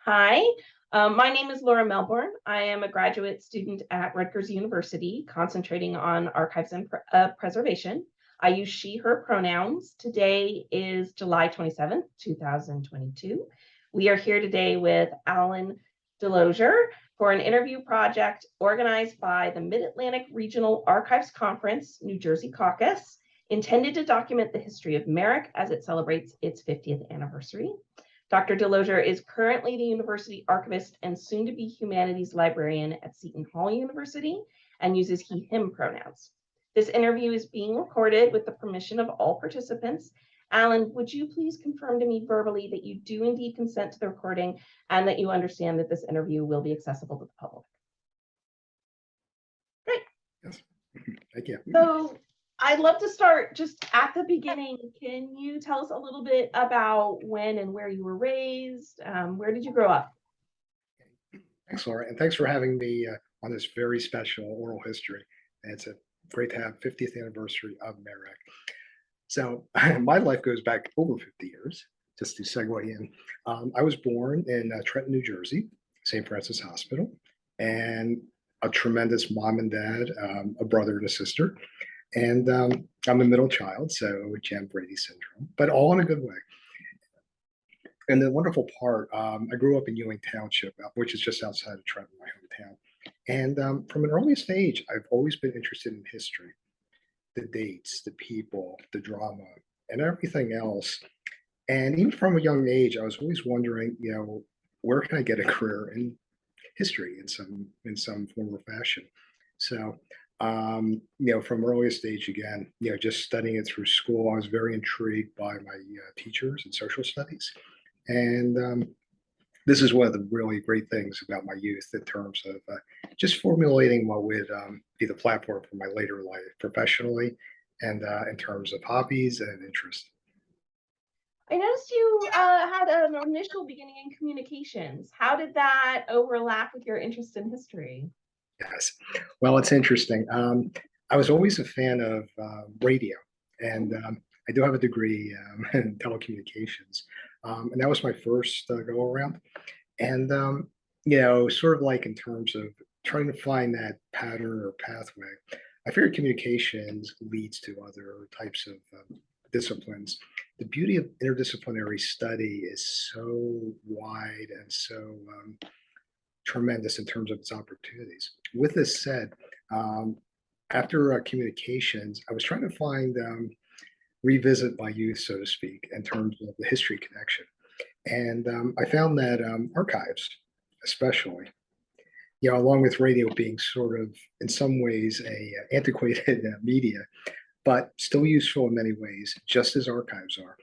Hi, my name is Laura Melbourne. I am a graduate student at Rutgers University, concentrating on archives and preservation. I use she, her pronouns. Today is July 27th, 2022. We are here today with Alan Delozier for an interview project organized by the Mid-Atlantic Regional Archives Conference, New Jersey Caucus, intended to document the history of MARAC as it celebrates its 50th anniversary. Dr. Delozier is currently the university archivist and soon to be humanities librarian at Seton Hall University and uses he, him pronouns. This interview is being recorded with the permission of all participants. Alan, would you please confirm to me verbally that you do indeed consent to the recording and that you understand that this interview will be accessible to the public? Great. Yes, thank you. So I'd love to start just at the beginning. Can you tell us a little bit about when and where you were raised? Where did you grow up? Thanks, Laura, and thanks for having me on this very special oral history. And it's great to have 50th anniversary of MARAC. So my life goes back over 50 years, just to segue in. I was born in Trenton, New Jersey, St. Francis Hospital, and a tremendous mom and dad, a brother and a sister. And I'm a middle child, so Jem-Brady syndrome, but all in a good way. And the wonderful part, I grew up in Ewing Township, which is just outside of Trenton, my hometown. And from an earliest age, I've always been interested in history, the dates, the people, the drama, and everything else. And even from a young age, I was always wondering, where can I get a career in history in some form or fashion? So from earliest age again, just studying it through school, I was very intrigued by my teachers in social studies. And this is one of the really great things about my youth in terms of just formulating what would be the platform for my later life professionally and in terms of hobbies and interests. I noticed you had an initial beginning in communications. How did that overlap with your interest in history? Yes. Well, it's interesting. I was always a fan of radio, and I do have a degree in telecommunications. And that was my first go around. And, sort of like in terms of trying to find that pattern or pathway, I figured communications leads to other types of disciplines. The beauty of interdisciplinary study is so wide and so tremendous in terms of its opportunities. With this said, after communications, I was trying to find, revisit my youth, so to speak, in terms of the history connection. And I found that archives, especially, along with radio being sort of, in some ways, a antiquated media, but still useful in many ways, just as archives are,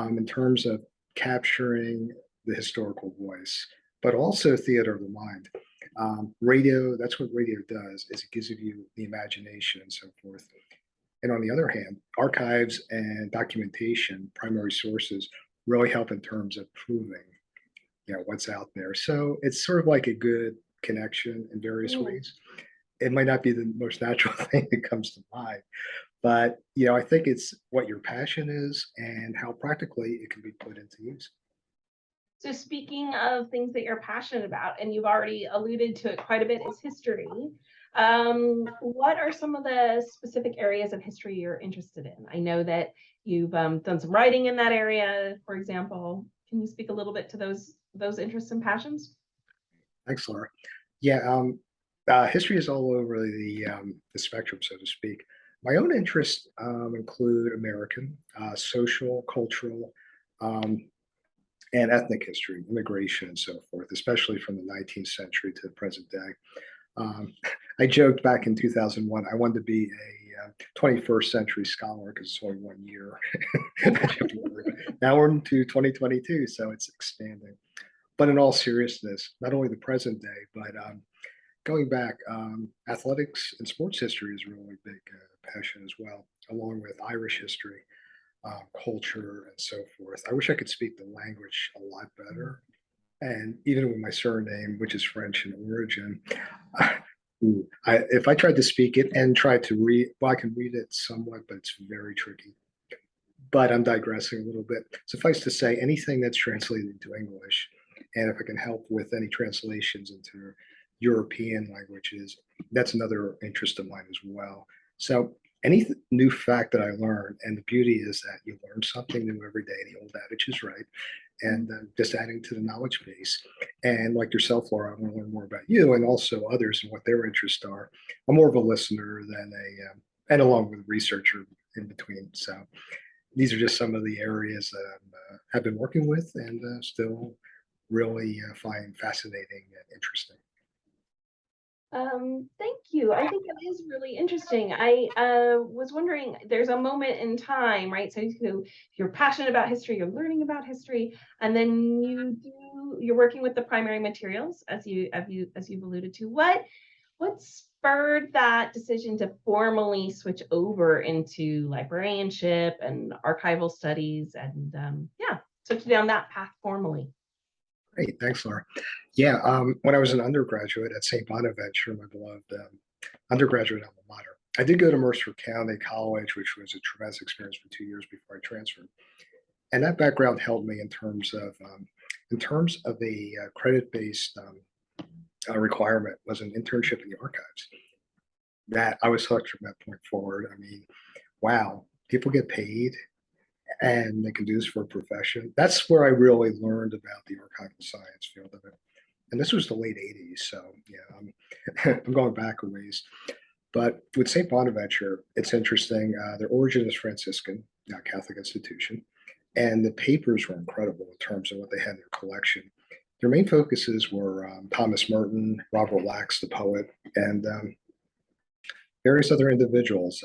in terms of capturing the historical voice, but also theater of the mind. Radio, that's what radio does, is it gives you the imagination and so forth. And on the other hand, archives and documentation, primary sources, really help in terms of proving, what's out there. So it's sort of like a good connection in various ways. It might not be the most natural thing that comes to mind, but I think it's what your passion is and how practically it can be put into use. So speaking of things that you're passionate about, and you've already alluded to it quite a bit, is history. What are some of the specific areas of history you're interested in? I know that you've done some writing in that area, for example. Can you speak a little bit to those interests and passions? Thanks, Laura. Yeah, history is all over the spectrum, so to speak. My own interests include American, social, cultural, and ethnic history, immigration, and so forth, especially from the 19th century to the present day. I joked back in 2001, I wanted to be a 21st century scholar because it's only 1 year. Now we're into 2022, so it's expanding. But in all seriousness, not only the present day, but going back, athletics and sports history is a really big passion as well, along with Irish history, culture, and so forth. I wish I could speak the language a lot better. And even with my surname, which is French in origin, if I tried to speak it and tried to read, well, I can read it somewhat, but it's very tricky. but I'm digressing a little bit. Suffice to say, anything that's translated into English, and if I can help with any translations into European languages, that's another interest of mine as well. So any new fact that I learn, and the beauty is that you learn something new every day, the old adage is right, and just adding to the knowledge base. And like yourself, Laura, I want to learn more about you and also others and what their interests are. I'm more of a listener than and along with a researcher in between. So these are just some of the areas that have been working with and still really find fascinating and interesting. Thank you. I think that is really interesting. I was wondering, there's a moment in time, right? So if you're passionate about history, you're learning about history, and then you're working with the primary materials, as you've alluded to. What spurred that decision to formally switch over into librarianship and archival studies, and yeah, switch down that path formally? Great, thanks, Laura. Yeah, when I was an undergraduate at St. Bonaventure, my beloved undergraduate alma mater, I did go to Mercer County College, which was a tremendous experience for 2 years before I transferred. And that background helped me in terms of a credit-based requirement was an internship in the archives. That I was hooked from that point forward. I mean, wow, people get paid and they can do this for a profession. That's where I really learned about the archival science field of it. And this was the late 80s. So yeah, I'm going back a ways. But with St. Bonaventure, it's interesting. Their origin is Franciscan, Catholic institution. And the papers were incredible in terms of what they had in their collection. Their main focuses were Thomas Merton, Robert Lax, the poet, and various other individuals.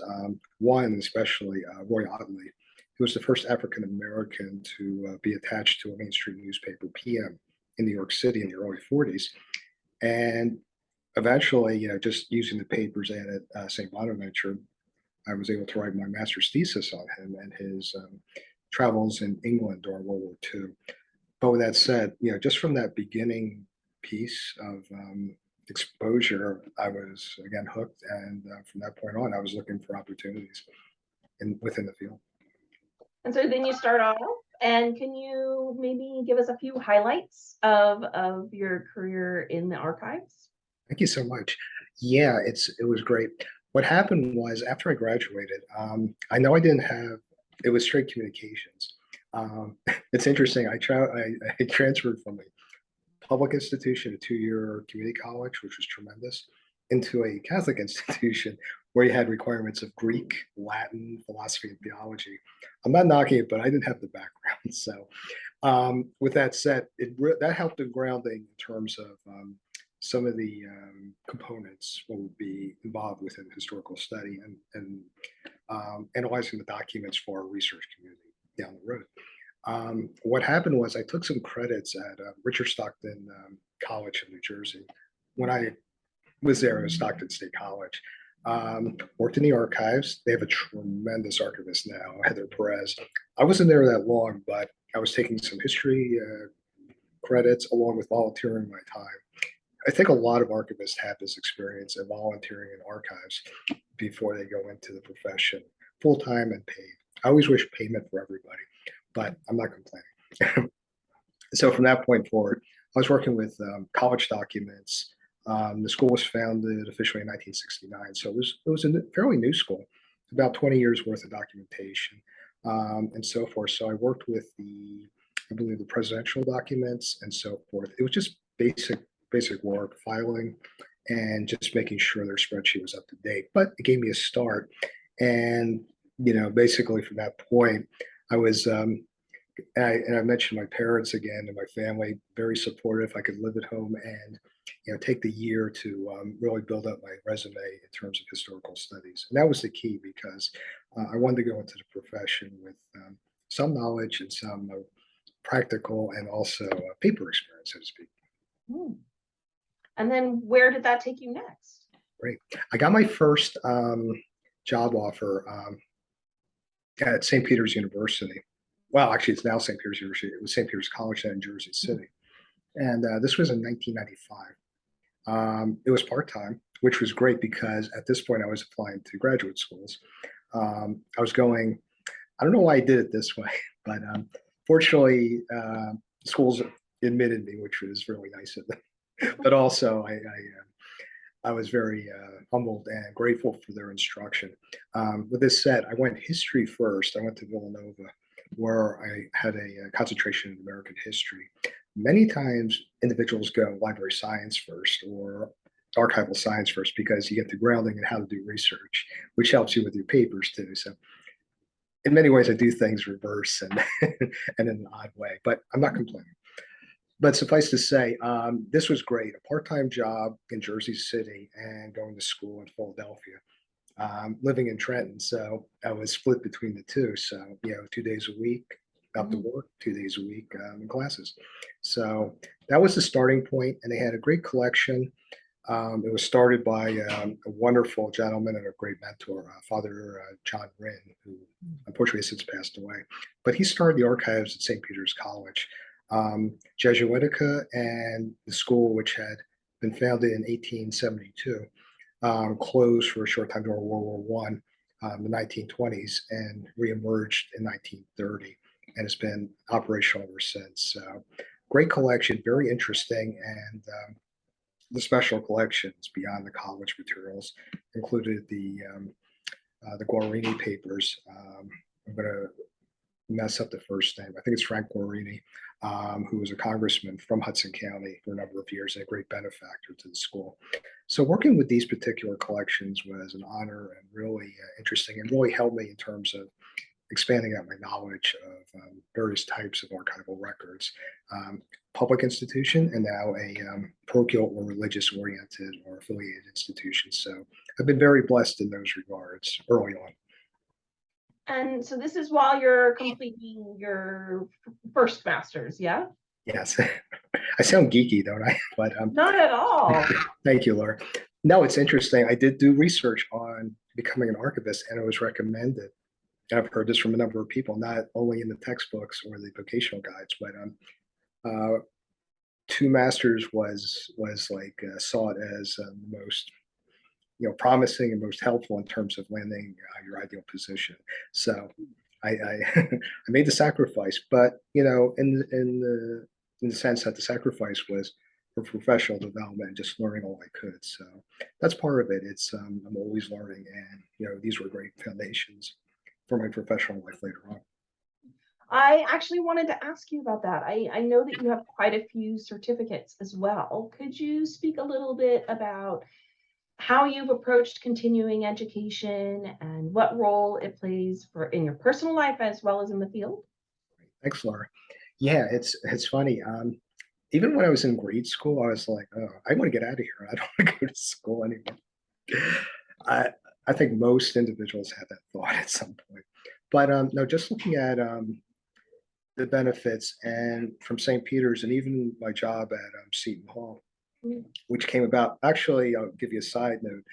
One especially, Roy Ottley, who was the first African American to be attached to a mainstream newspaper, PM, in New York City in the early 40s. And eventually, just using the papers at St. Bonaventure, I was able to write my master's thesis on him and his travels in England during World War II. But with that said, just from that beginning piece of exposure, I was again hooked, and from that point on, I was looking for opportunities within the field. And so then you start off, and can you maybe give us a few highlights of your career in the archives? Thank you so much. Yeah, it was great. What happened was after I graduated, I know I didn't have it was straight communications. It's interesting. I transferred from a public institution, a 2-year community college, which was tremendous, into a Catholic institution where you had requirements of Greek, Latin, philosophy, and theology. I'm not knocking it, but I didn't have the background. So, with that said, that helped in grounding in terms of some of the components what would be involved within historical study and analyzing the documents for our research community down the road. What happened was I took some credits at Richard Stockton College in New Jersey. When I was there at Stockton State College, worked in the archives. They have a tremendous archivist now, Heather Perez. I wasn't there that long, but I was taking some history credits along with volunteering my time. I think a lot of archivists have this experience of volunteering in archives before they go into the profession, full-time and paid. I always wish payment for everybody, but I'm not complaining. So from that point forward, I was working with college documents. The school was founded officially in 1969, so it was a fairly new school, about 20 years worth of documentation and so forth. So I worked with I believe the presidential documents and so forth. It was just basic work, filing, and just making sure their spreadsheet was up to date. But it gave me a start, and basically from that point, I was. And I mentioned my parents again and my family, very supportive. I could live at home and take the year to really build up my resume in terms of historical studies. And that was the key because I wanted to go into the profession with some knowledge and some practical and also paper experience, so to speak. Hmm. And then where did that take you next? Great. I got my first job offer at St. Peter's University. Well, actually, it's now St. Peter's University. It was St. Peter's College in Jersey City. And this was in 1995. It was part-time, which was great because at this point I was applying to graduate schools. I was going I don't know why I did it this way, but fortunately, schools admitted me, which was really nice of them. But also, I was very humbled and grateful for their instruction. With this said, I went history first. I went to Villanova, where I had a concentration in American history. Many times, individuals go library science first or archival science first because you get the grounding in how to do research, which helps you with your papers too. So, in many ways, I do things reverse and and in an odd way, but I'm not complaining. But suffice to say, this was great. A part-time job in Jersey City and going to school in Philadelphia, living in Trenton. So I was split between the two. So, 2 days a week out to work, 2 days a week in classes. So that was the starting point. And they had a great collection. It was started by a wonderful gentleman and a great mentor, Father John Rinn, who unfortunately has since passed away. But he started the archives at St. Peter's College, Jesuitica, and the school, which had been founded in 1872, closed for a short time during World War I, the 1920s, and reemerged in 1930, and has been operational ever since. So, great collection, very interesting, and the special collections beyond the college materials included the Guarini papers. I'm going to mess up the first name. I think it's Frank Guarini, who was a congressman from Hudson County for a number of years and a great benefactor to the school. So working with these particular collections was an honor and really interesting, and really helped me in terms of expanding out my knowledge of various types of archival records, public institution, and now a parochial or religious oriented or affiliated institution. So I've been very blessed in those regards early on. And so this is while you're completing your first master's, yeah? Yes. I sound geeky, don't I? But Not at all. thank you, Laura. No, it's interesting. I did do research on becoming an archivist, and it was recommended. And I've heard this from a number of people, not only in the textbooks or the vocational guides, but two masters was like sought as the most promising and most helpful in terms of landing your ideal position. So I I made the sacrifice, but in the sense that the sacrifice was for professional development and just learning all I could. So that's part of it. It's I'm always learning, and these were great foundations for my professional life later on. I actually wanted to ask you about that. I know that you have quite a few certificates as well. Could you speak a little bit about how you've approached continuing education and what role it plays in your personal life as well as in the field? Thanks, Laura. Yeah, it's funny. Even when I was in grade school, I was like, oh, I want to get out of here. I don't want to go to school anymore. I I think most individuals have that thought at some point. But no, just looking at the benefits and from St. Peter's and even my job at Seton Hall, Mm. which came about. Actually, I'll give you a side note.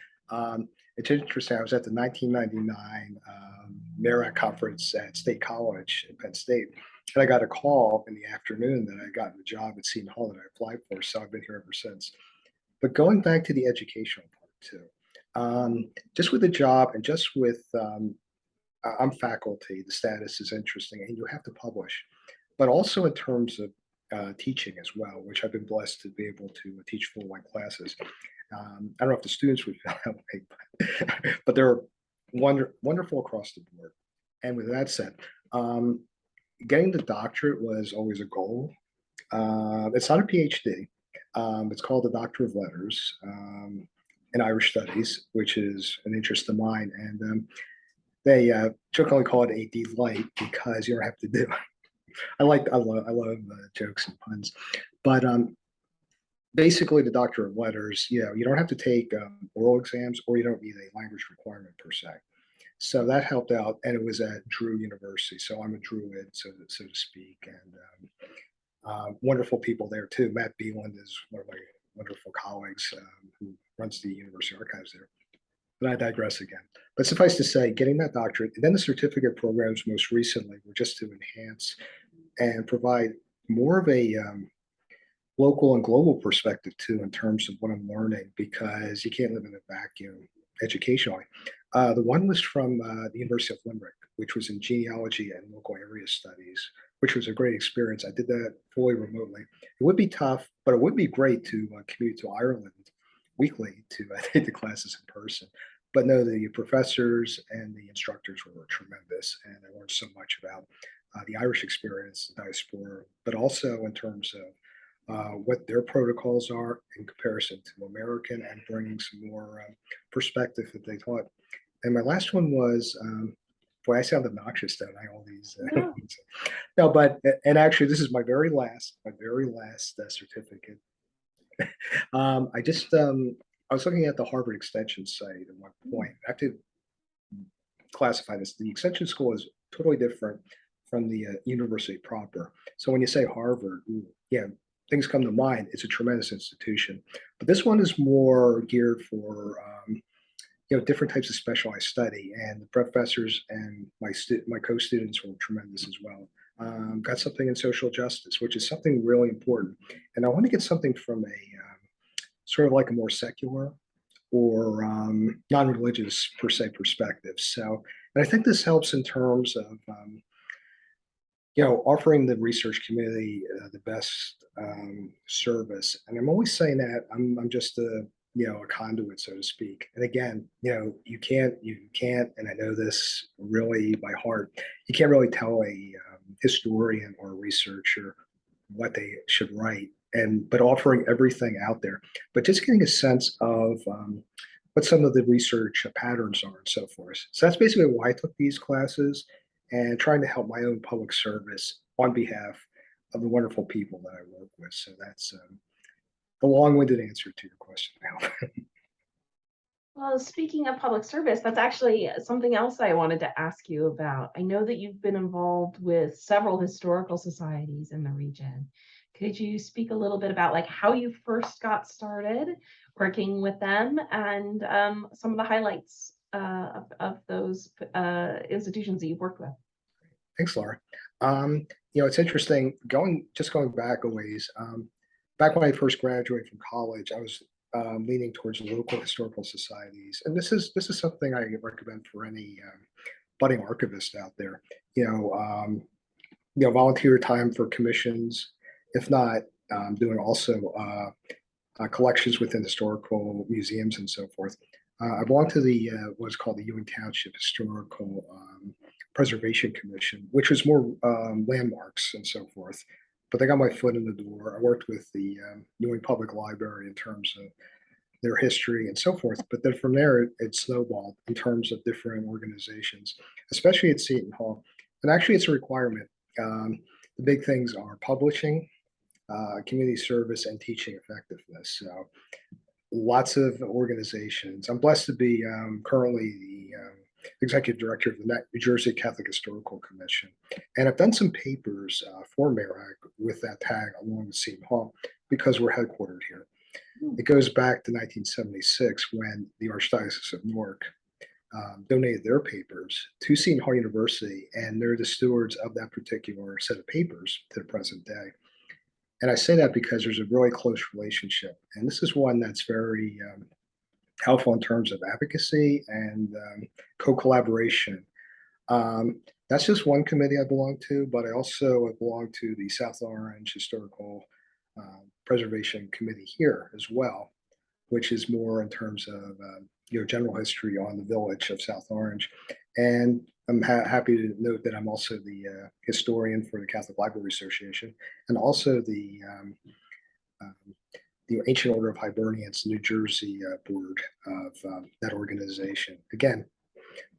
It's interesting. I was at the 1999 MARAC conference at State College in Penn State, and I got a call in the afternoon that I got a job at Seton Hall that I applied for. So I've been here ever since. But going back to the educational part too, just with the job and just with I'm faculty, the status is interesting, and you have to publish, but also in terms of teaching as well, which I've been blessed to be able to teach full-length classes. I don't know if the students would feel that way, but they're wonderful across the board. And with that said, getting the doctorate was always a goal. It's not a PhD. It's called the Doctor of Letters in Irish Studies, which is an interest of mine. And they jokingly call it a delight because you don't have to do it. I love jokes and puns, but basically the Doctor of Letters, you don't have to take oral exams or you don't need a language requirement per se. So that helped out, and it was at Drew University. So I'm a Druid, so to speak, and wonderful people there too. Matt Beeland is one of my wonderful colleagues who runs the university archives there. But I digress again. But suffice to say, getting that doctorate and then the certificate programs most recently were just to enhance and provide more of a local and global perspective too in terms of what I'm learning, because you can't live in a vacuum educationally. The one was from the University of Limerick, which was in genealogy and local area studies, which was a great experience. I did that fully remotely. It would be tough, but it would be great to commute to Ireland weekly to take the classes in person. But no, the professors and the instructors were tremendous, and I learned so much about the Irish experience, the diaspora, but also in terms of what their protocols are in comparison to American, and bringing some more perspective that they taught. And my last one was, boy, I sound obnoxious, don't I? All these. No. No, but and actually, this is my very last certificate. I was looking at the Harvard Extension site at one point. I have to classify this. The Extension School is totally different from the university proper. So when you say Harvard, ooh, yeah, things come to mind. It's a tremendous institution, but this one is more geared for different types of specialized study. And the professors and my co-students were tremendous as well. Got something in social justice, which is something really important. And I want to get something from a sort of like a more secular or non-religious per se perspective. So, and I think this helps in terms of offering the research community the best service. And I'm always saying that I'm just a conduit, so to speak. And again, you can't, and I know this really by heart, you can't really tell a historian or a researcher what they should write, but offering everything out there, but just getting a sense of what some of the research patterns are and so forth. So that's basically why I took these classes, and trying to help my own public service on behalf of the wonderful people that I work with. So that's a long-winded answer to your question now. Well, speaking of public service, that's actually something else I wanted to ask you about. I know that you've been involved with several historical societies in the region. Could you speak a little bit about like how you first got started working with them, and some of the highlights of those institutions that you've worked with? Thanks, Laura. It's interesting going back a ways. Back when I first graduated from college, I was leaning towards local historical societies, and this is something I recommend for any budding archivist out there. Volunteer time for commissions, if not doing also collections within historical museums and so forth. I belong to the what's called the Ewing Township Historical Preservation Commission, which was more landmarks and so forth. But they got my foot in the door. I worked with the Ewing Public Library in terms of their history and so forth. But then from there, it snowballed in terms of different organizations, especially at Seton Hall. And actually, it's a requirement. The big things are publishing, community service, and teaching effectiveness. So lots of organizations. I'm blessed to be currently the executive director of the New Jersey Catholic Historical Commission. And I've done some papers for MARAC with that tag along with Seton Hall because we're headquartered here. It goes back to 1976 when the Archdiocese of Newark donated their papers to Seton Hall University, and they're the stewards of that particular set of papers to the present day. And I say that because there's a really close relationship. And this is one that's very helpful in terms of advocacy and co-collaboration. That's just one committee I belong to, but I also belong to the South Orange Historical Preservation Committee here as well, which is more in terms of general history on the village of South Orange. And I'm happy to note that I'm also the historian for the Catholic Library Association, and also the Ancient Order of Hibernians New Jersey board of that organization. Again,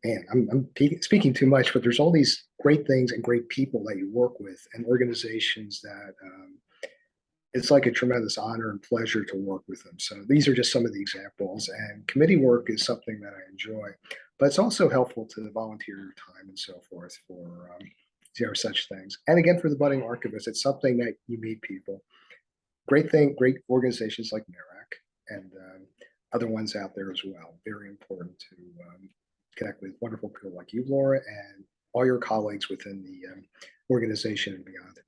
man, I'm speaking too much, but there's all these great things and great people that you work with, and organizations that it's like a tremendous honor and pleasure to work with them. So these are just some of the examples, and committee work is something that I enjoy, but it's also helpful to volunteer time and so forth for such things. And again, for the budding archivist, it's something that you meet people. Great great organizations like MARAC and other ones out there as well. Very important to connect with wonderful people like you, Laura, and all your colleagues within the organization and beyond.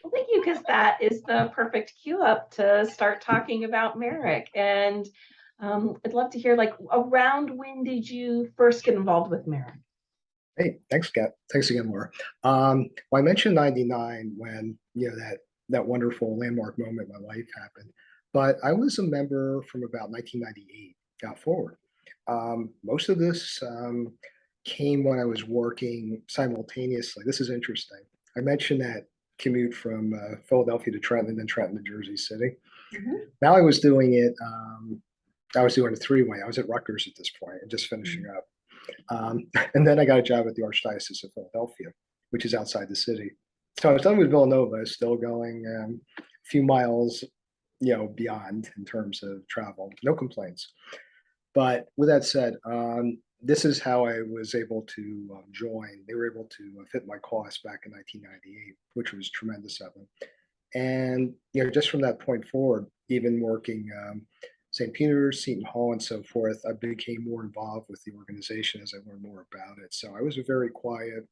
Well, thank you, because that is the perfect cue up to start talking about MARAC. And I'd love to hear, like, around when did you first get involved with MARAC? Hey, thanks, Kat. Thanks again, Laura. Well, I mentioned 99 when, that wonderful landmark moment in my life happened, but I was a member from about 1998 forward. Most of this came when I was working simultaneously. This is interesting. I mentioned that commute from Philadelphia to Trenton and then Trenton to Jersey City. Mhm. Now I was doing a three-way. I was at Rutgers at this point and just finishing up. And then I got a job at the Archdiocese of Philadelphia, which is outside the city. So I was done with Villanova, still going a few miles, beyond in terms of travel. No complaints. But with that said, this is how I was able to join. They were able to fit my cost back in 1998, which was tremendous of them. And just from that point forward, even working St. Peter's, Seton Hall, and so forth, I became more involved with the organization as I learned more about it. So I was a very quiet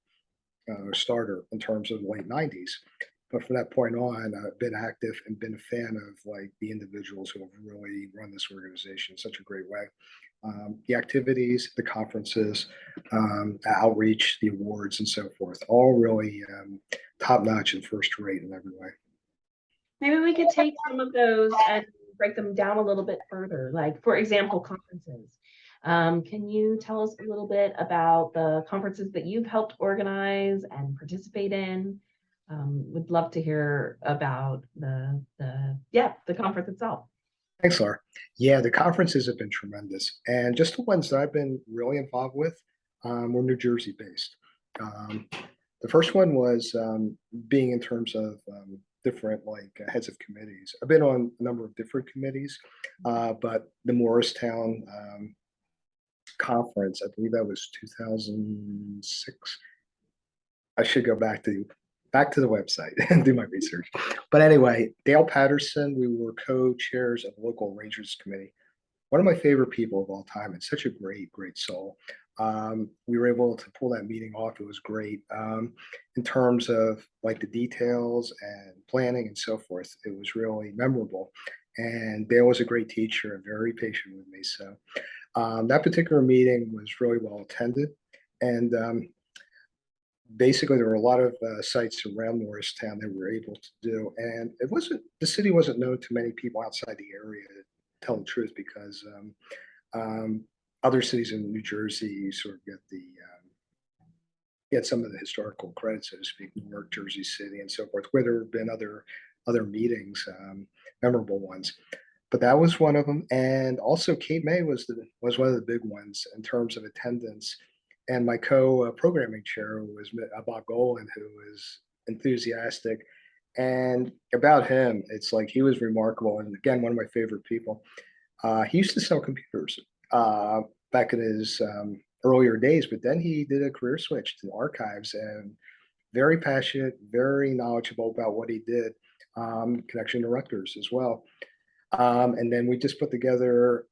starter in terms of the late 90s. But from that point on, I've been active and been a fan of like the individuals who have really run this organization in such a great way. The activities, the conferences, the outreach, the awards, and so forth, all really top notch and first rate in every way. Maybe we could take some of those and break them down a little bit further. Like, for example, conferences. Can you tell us a little bit about the conferences that you've helped organize and participate in? Would love to hear about the conference itself. Thanks, Laura. Yeah, the conferences have been tremendous. And just the ones that I've been really involved with were New Jersey based. Um, the first one was being in terms of different like heads of committees. I've been on a number of different committees, but the Morristown conference, I believe that was 2006. I should go back to the website and do my research. But anyway, Dale Patterson, we were co-chairs of the local Rangers committee. One of my favorite people of all time, and such a great, great soul. We were able to pull that meeting off. It was great in terms of like the details and planning and so forth. It was really memorable. And Dale was a great teacher and very patient with me. So that particular meeting was really well attended. And basically there were a lot of sites around Morristown that we were able to do, and the city wasn't known to many people outside the area, to tell the truth, because other cities in New Jersey sort of get some of the historical credit, so to speak, Newark, Jersey City, and so forth, where there have been other meetings, memorable ones. But that was one of them, and also Cape May was one of the big ones in terms of attendance. And my co-programming chair was Bob Golan, who was enthusiastic. And about him, it's like he was remarkable, and again, one of my favorite people. He used to sell computers back in his earlier days, but then he did a career switch to archives, and very passionate, very knowledgeable about what he did, connection to Rutgers as well. And then we just put together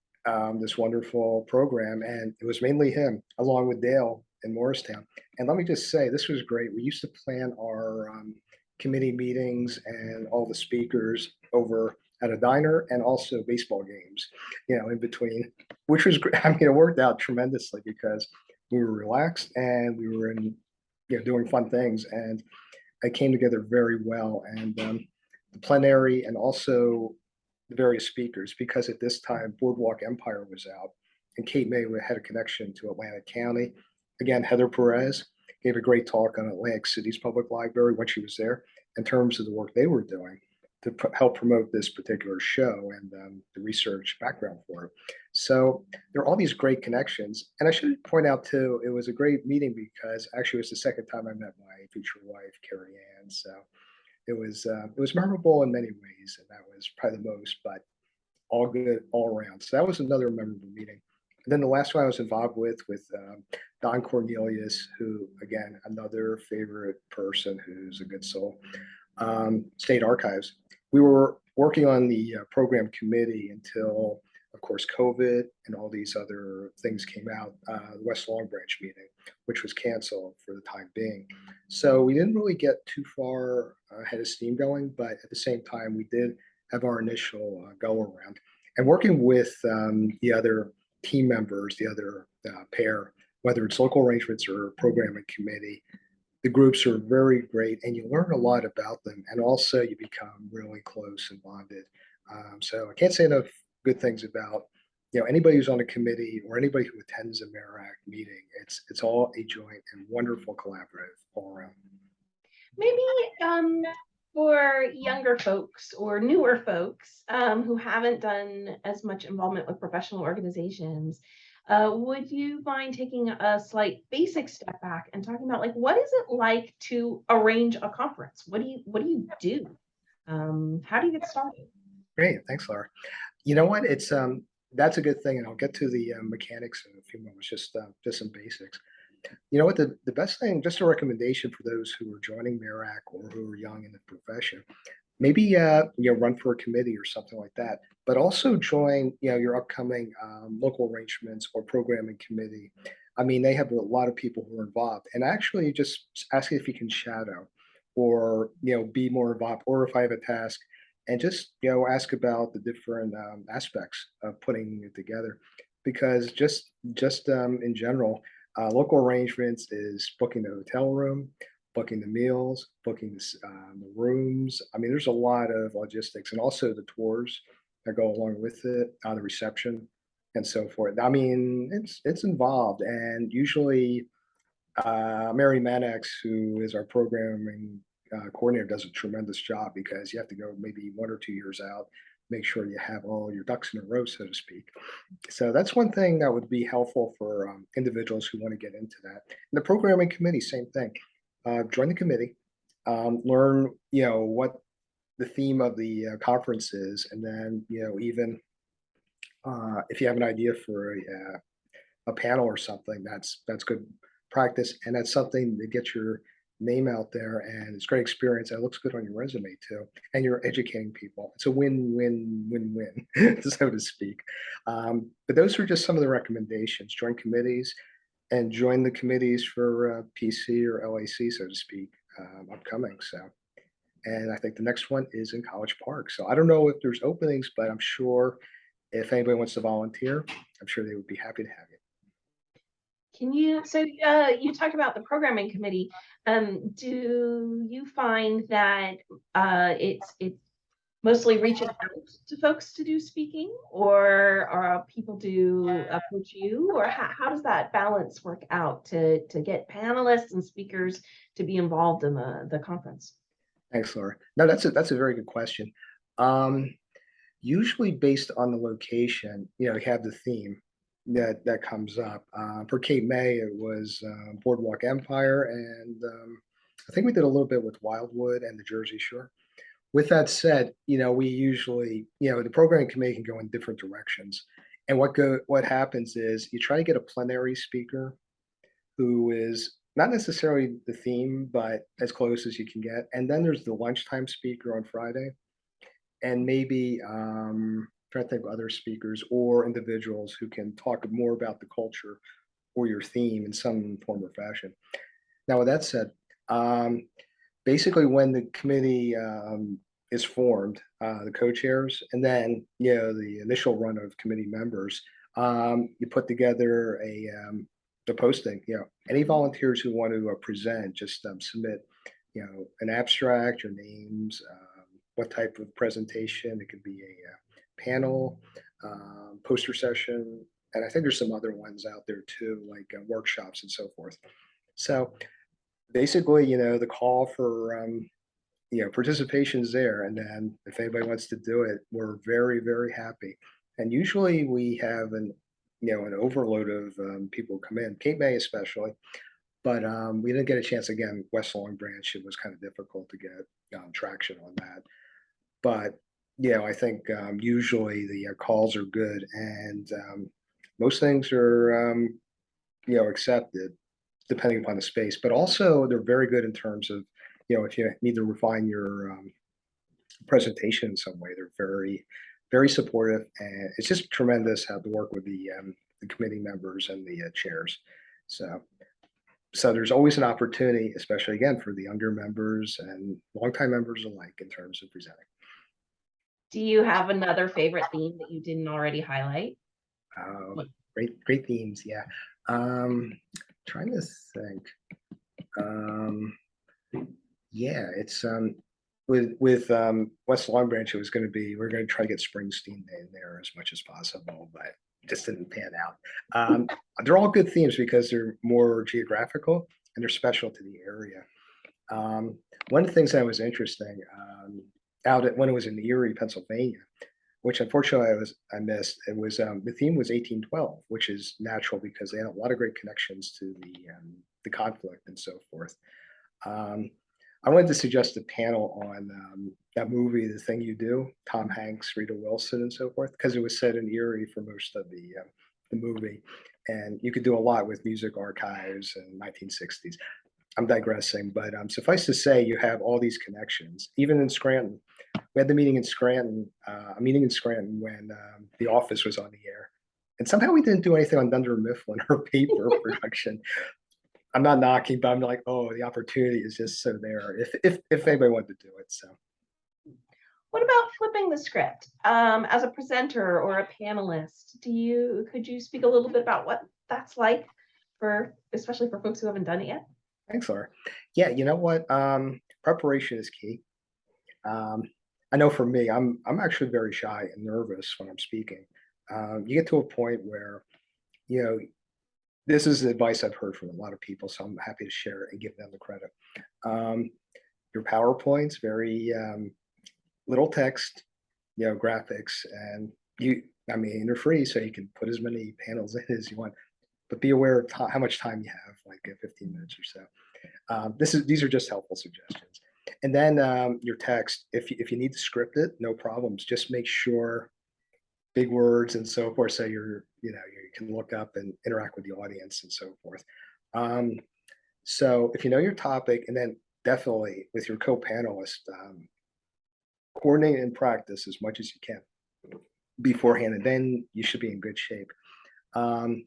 this wonderful program, and it was mainly him, along with Dale in Morristown. And let me just say, this was great. We used to plan our committee meetings and all the speakers over at a diner, and also baseball games, in between, which was great. I mean, it worked out tremendously because we were relaxed and we were doing fun things, and it came together very well. And the plenary and also the various speakers, because at this time Boardwalk Empire was out and Cape May had a connection to Atlantic County. Again, Heather Perez gave a great talk on Atlantic City's public library when she was there in terms of the work they were doing to help promote this particular show and the research background for it. So there are all these great connections. And I should point out too, it was a great meeting because actually it was the second time I met my future wife, Carrie Ann. So it was memorable in many ways, and that was probably the most, but all good all around. So that was another memorable meeting. And then the last one I was involved with Don Cornelius, who again another favorite person who's a good soul. State Archives. We were working on the program committee until, of course, COVID and all these other things came out. The West Long Branch meeting, which was canceled for the time being. So we didn't really get too far ahead of steam going, but at the same time, we did have our initial go around. And working with the other team members, the other pair, whether it's local arrangements or programming committee, the groups are very great and you learn a lot about them. And also you become really close and bonded. So I can't say enough good things about anybody who's on a committee or anybody who attends a MARAC meeting. It's all a joint and wonderful collaborative all around. Maybe for younger folks or newer folks who haven't done as much involvement with professional organizations, would you mind taking a slight basic step back and talking about like what is it like to arrange a conference? What do you do? How do you get started? Great, thanks, Laura. You know what? It's that's a good thing, and I'll get to the mechanics in a few moments. Just some basics. You know what? The best thing, just a recommendation for those who are joining MARAC or who are young in the profession, maybe run for a committee or something like that. But also join your upcoming local arrangements or programming committee. I mean, they have a lot of people who are involved, and actually just ask if you can shadow, or be more involved, or if I have a task, and just ask about the different aspects of putting it together, because just in general, local arrangements is booking the hotel room, booking the meals, booking the rooms. I mean, there's a lot of logistics, and also the tours that go along with it, the reception, and so forth. I mean, it's involved, and usually Mary Mannix, who is our programming coordinator, does a tremendous job because you have to go maybe 1 or 2 years out, make sure you have all your ducks in a row, so to speak. So that's one thing that would be helpful for individuals who want to get into that. And the programming committee, same thing. Join the committee, learn what the theme of the conference is, and then even if you have an idea for a panel or something, that's good practice, and that's something to get your name out there, and it's a great experience. And it looks good on your resume too, and you're educating people. It's a win-win-win-win, so to speak. But those are just some of the recommendations. Join committees, and join the committees for PC or LAC, so to speak, upcoming. So, and I think the next one is in College Park. So I don't know if there's openings, but I'm sure if anybody wants to volunteer, I'm sure they would be happy to have you. So you talked about the programming committee. Do you find that it's mostly reaching out to folks to do speaking, or people do approach you, or how does that balance work out to get panelists and speakers to be involved in the conference? Thanks, Laura. No, that's a very good question. Usually based on the location, you have the theme that comes up. For Cape May, it was Boardwalk Empire, and I think we did a little bit with Wildwood and the Jersey Shore. With that said, we usually, the programming committee can go in different directions. And what happens is you try to get a plenary speaker who is not necessarily the theme, but as close as you can get. And then there's the lunchtime speaker on Friday, and maybe trying to think of other speakers or individuals who can talk more about the culture or your theme in some form or fashion. Now, with that said, basically when the committee is formed, the co-chairs, and then the initial run of committee members, you put together the posting. Any volunteers who want to present, just submit an abstract, your names, what type of presentation. It could be a panel, poster session, and I think there's some other ones out there too, like workshops and so forth. So basically, the call for participation is there, and then if anybody wants to do it, we're very, very happy. And usually we have an overload of people come in, Cape May especially, but we didn't get a chance again. West Long Branch, it was kind of difficult to get traction on that. But I think usually the calls are good, and most things are accepted depending upon the space. But also they're very good in terms of if you need to refine your presentation in some way, they're very, very supportive, and it's just tremendous how to work with the committee members and the chairs. So there's always an opportunity, especially again for the younger members and longtime members alike, in terms of presenting. Do you have another favorite theme that you didn't already highlight? Great themes, yeah. Trying to think. Um, yeah, it's with West Long Branch, it was going to be we're going to try to get Springsteen in there as much as possible, but just didn't pan out. They're all good themes because they're more geographical and they're special to the area. One of the things that was interesting when it was in Erie, Pennsylvania, which unfortunately I missed. It was the theme was 1812, which is natural because they had a lot of great connections to the conflict and so forth. Um, I wanted to suggest a panel on that movie, The Thing You Do, Tom Hanks, Rita Wilson, and so forth, because it was set in Erie for most of the movie, and you could do a lot with music archives and 1960s. I'm digressing, but suffice to say, you have all these connections, even in Scranton. We had the meeting in Scranton, a meeting in Scranton when The Office was on the air, and somehow we didn't do anything on Dunder Mifflin or paper production. I'm not knocking, but I'm like, oh, the opportunity is just so there. If anybody wanted to do it, so. What about flipping the script? As a presenter or a panelist, could you speak a little bit about what that's like especially for folks who haven't done it yet? Thanks, Laura. Yeah, you know what? Preparation is key. Um, I know for me, I'm actually very shy and nervous when I'm speaking. You get to a point where, you know, this is advice I've heard from a lot of people, so I'm happy to share it and give them the credit. Um, your PowerPoint's very little text, graphics, and I mean, they're free, so you can put as many panels in as you want, but be aware of how much time you have, like 15 minutes or so. These are just helpful suggestions. And then your text, if you need to script it, no problems. Just make sure big words and so forth, so you can look up and interact with the audience and so forth. So if you know your topic, and then definitely with your co-panelist, coordinate and practice as much as you can beforehand, and then you should be in good shape. And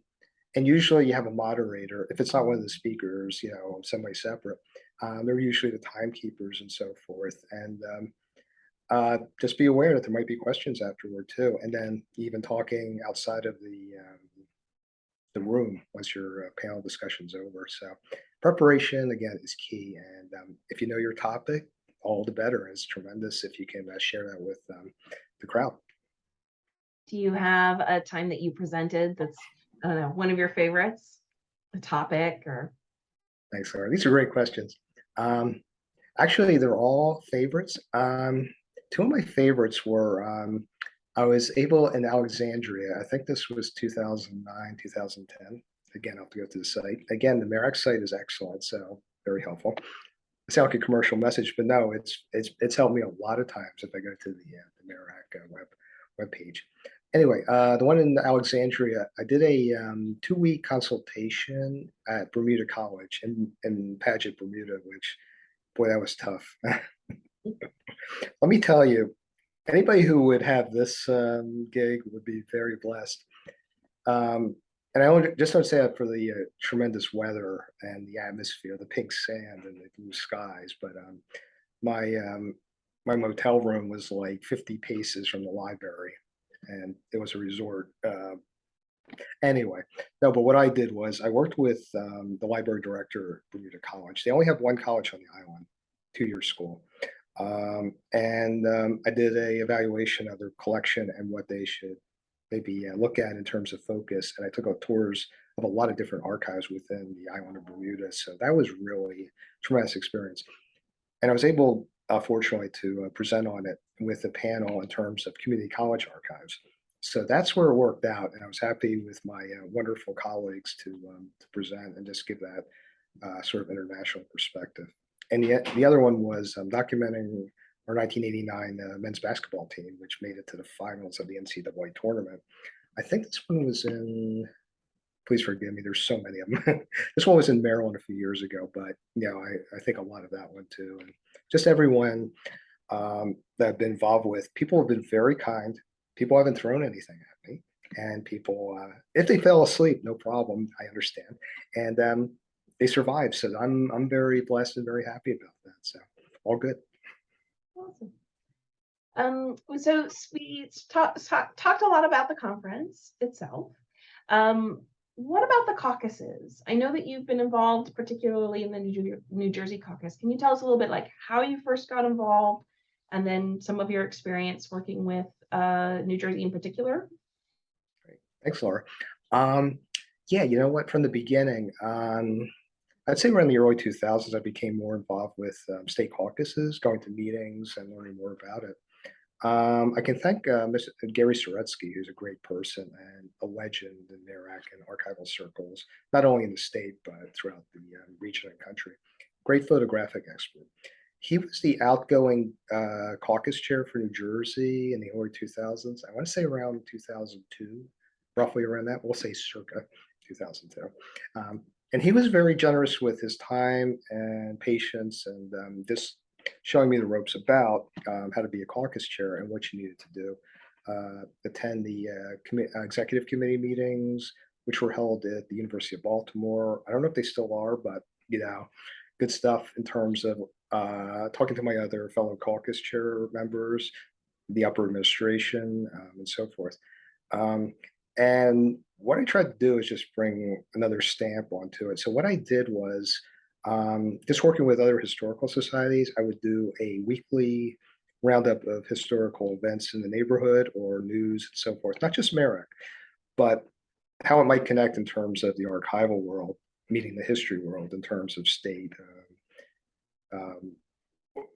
usually you have a moderator. If it's not one of the speakers, somebody separate, they're usually the timekeepers and so forth. And just be aware that there might be questions afterward too. And then even talking outside of the room once your panel discussion's over. So preparation, again, is key. And if you know your topic, all the better. It's tremendous if you can share that with the crowd. Do you have a time that you presented that's, I don't know, one of your favorites, a topic or? Thanks, Laura. These are great questions. Actually, they're all favorites. Two of my favorites were I was able in Alexandria. I think this was 2009, 2010. Again, I'll have to go to the site. Again, the MARAC site is excellent, so very helpful. It sounds like a commercial message, but no, it's helped me a lot of times if I go to the MARAC web page. Anyway, the one in Alexandria, I did a 2-week consultation at Bermuda College in Paget, Bermuda, which, boy, that was tough. Let me tell you, anybody who would have this gig would be very blessed. And I just don't say that for the tremendous weather and the atmosphere, the pink sand and the blue skies, but my motel room was like 50 paces from the library, and it was a resort. Anyway, no, but what I did was I worked with the library director at Bermuda College. They only have one college on the island, 2-year school. And I did a evaluation of their collection and what they should maybe look at in terms of focus. And I took tours of a lot of different archives within the island of Bermuda. So that was really a tremendous experience. And I was able, fortunately, to present on it with a panel in terms of community college archives. So that's where it worked out. And I was happy with my wonderful colleagues to present and just give that sort of international perspective. And the other one was documenting our 1989 men's basketball team, which made it to the finals of the NCAA tournament. I think this one was please forgive me, there's so many of them. This one was in Maryland a few years ago, but I think a lot of that one too. And just everyone that I've been involved with, people have been very kind. People haven't thrown anything at me. And people, if they fell asleep, no problem, I understand. And they survived. So I'm very blessed and very happy about that. So all good. Awesome. So we talked a lot about the conference itself. What about the caucuses? I know that you've been involved, particularly in the New Jersey caucus. Can you tell us a little bit like how you first got involved and then some of your experience working with New Jersey in particular? Great. Thanks, Laura. Um, yeah, you know what? From the beginning, I'd say around the early 2000s, I became more involved with state caucuses, going to meetings and learning more about it. I can thank Mr. Gary Soretsky, who's a great person and a legend in MARAC and archival circles, not only in the state, but throughout the region and country. Great photographic expert. He was the outgoing caucus chair for New Jersey in the early 2000s. I want to say around 2002, roughly around that. We'll say circa 2002. And he was very generous with his time and patience and just showing me the ropes about how to be a caucus chair and what you needed to do. Attend the executive committee meetings, which were held at the University of Baltimore. I don't know if they still are, but good stuff in terms of talking to my other fellow caucus chair members, the upper administration, and so forth. And what I tried to do is just bring another stamp onto it. So what I did was just working with other historical societies, I would do a weekly roundup of historical events in the neighborhood or news and so forth, not just MARAC, but how it might connect in terms of the archival world, meeting the history world in terms of state um,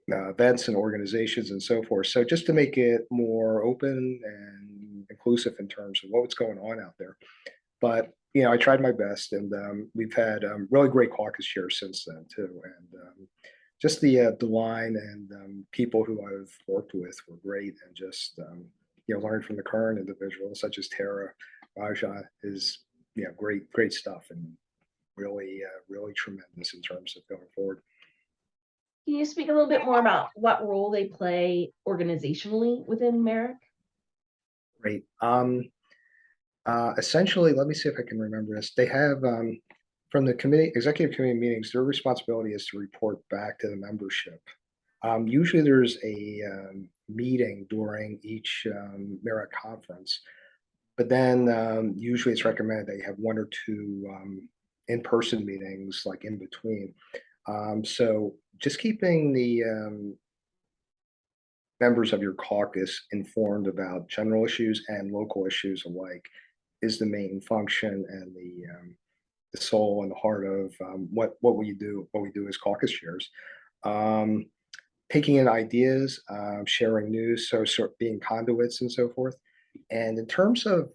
events and organizations and so forth. So just to make it more open and inclusive in terms of what's going on out there. But I tried my best, and we've had really great caucus chairs since then too. And just the line and people who I've worked with were great, and just learning from the current individuals such as Tara Raja is great stuff, and really tremendous in terms of going forward. Can you speak a little bit more about what role they play organizationally within MARAC? Great. Essentially, let me see if I can remember this. They have from the executive committee meetings, their responsibility is to report back to the membership. Usually there's a meeting during each MARAC conference, but then usually it's recommended that you have one or two in-person meetings like in between. So just keeping the members of your caucus informed about general issues and local issues alike is the main function and the soul and the heart of what we do as caucus chairs. Taking in ideas, sharing news, so sort of being conduits and so forth. And in terms of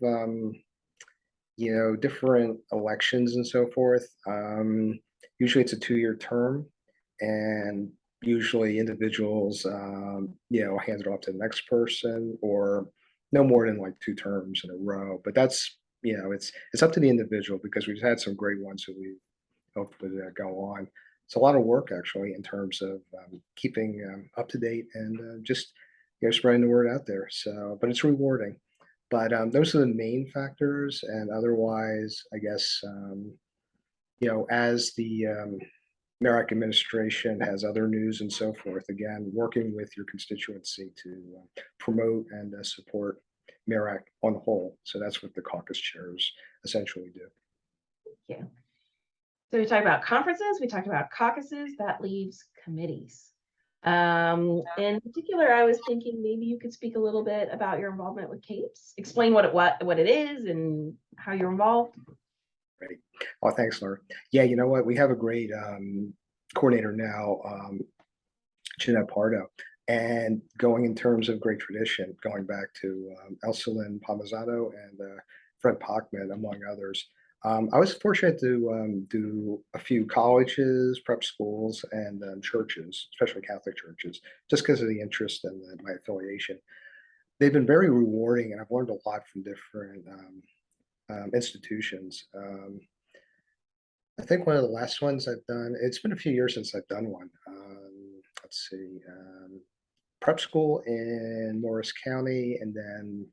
different elections and so forth, usually it's a 2-year term, and usually individuals hand it off to the next person, or no more than like 2 terms in a row. But that's it's up to the individual, because we've had some great ones that we hope would go on. It's a lot of work actually in terms of keeping up to date and just spreading the word out there. So, but it's rewarding. But those are the main factors, and otherwise, I guess as the MARAC administration has other news and so forth, again, working with your constituency to promote and support MARAC on the whole. So that's what the caucus chairs essentially do. Yeah. So we talked about conferences, we talked about caucuses, that leaves committees. In particular, I was thinking maybe you could speak a little bit about your involvement with CAPES, explain what it is and how you're involved. Great. Oh, thanks, Laura. Yeah, you know what? We have a great coordinator now, Jeanette Pardo, and going in terms of great tradition, going back to Elsalyn Palmazano and Fred Pachman, among others. I was fortunate to do a few colleges, prep schools, and churches, especially Catholic churches, just because of the interest and my affiliation. They've been very rewarding, and I've learned a lot from different institutions. I think one of the last ones I've done, it's been a few years since I've done one. Let's see, prep school in Morris County, and then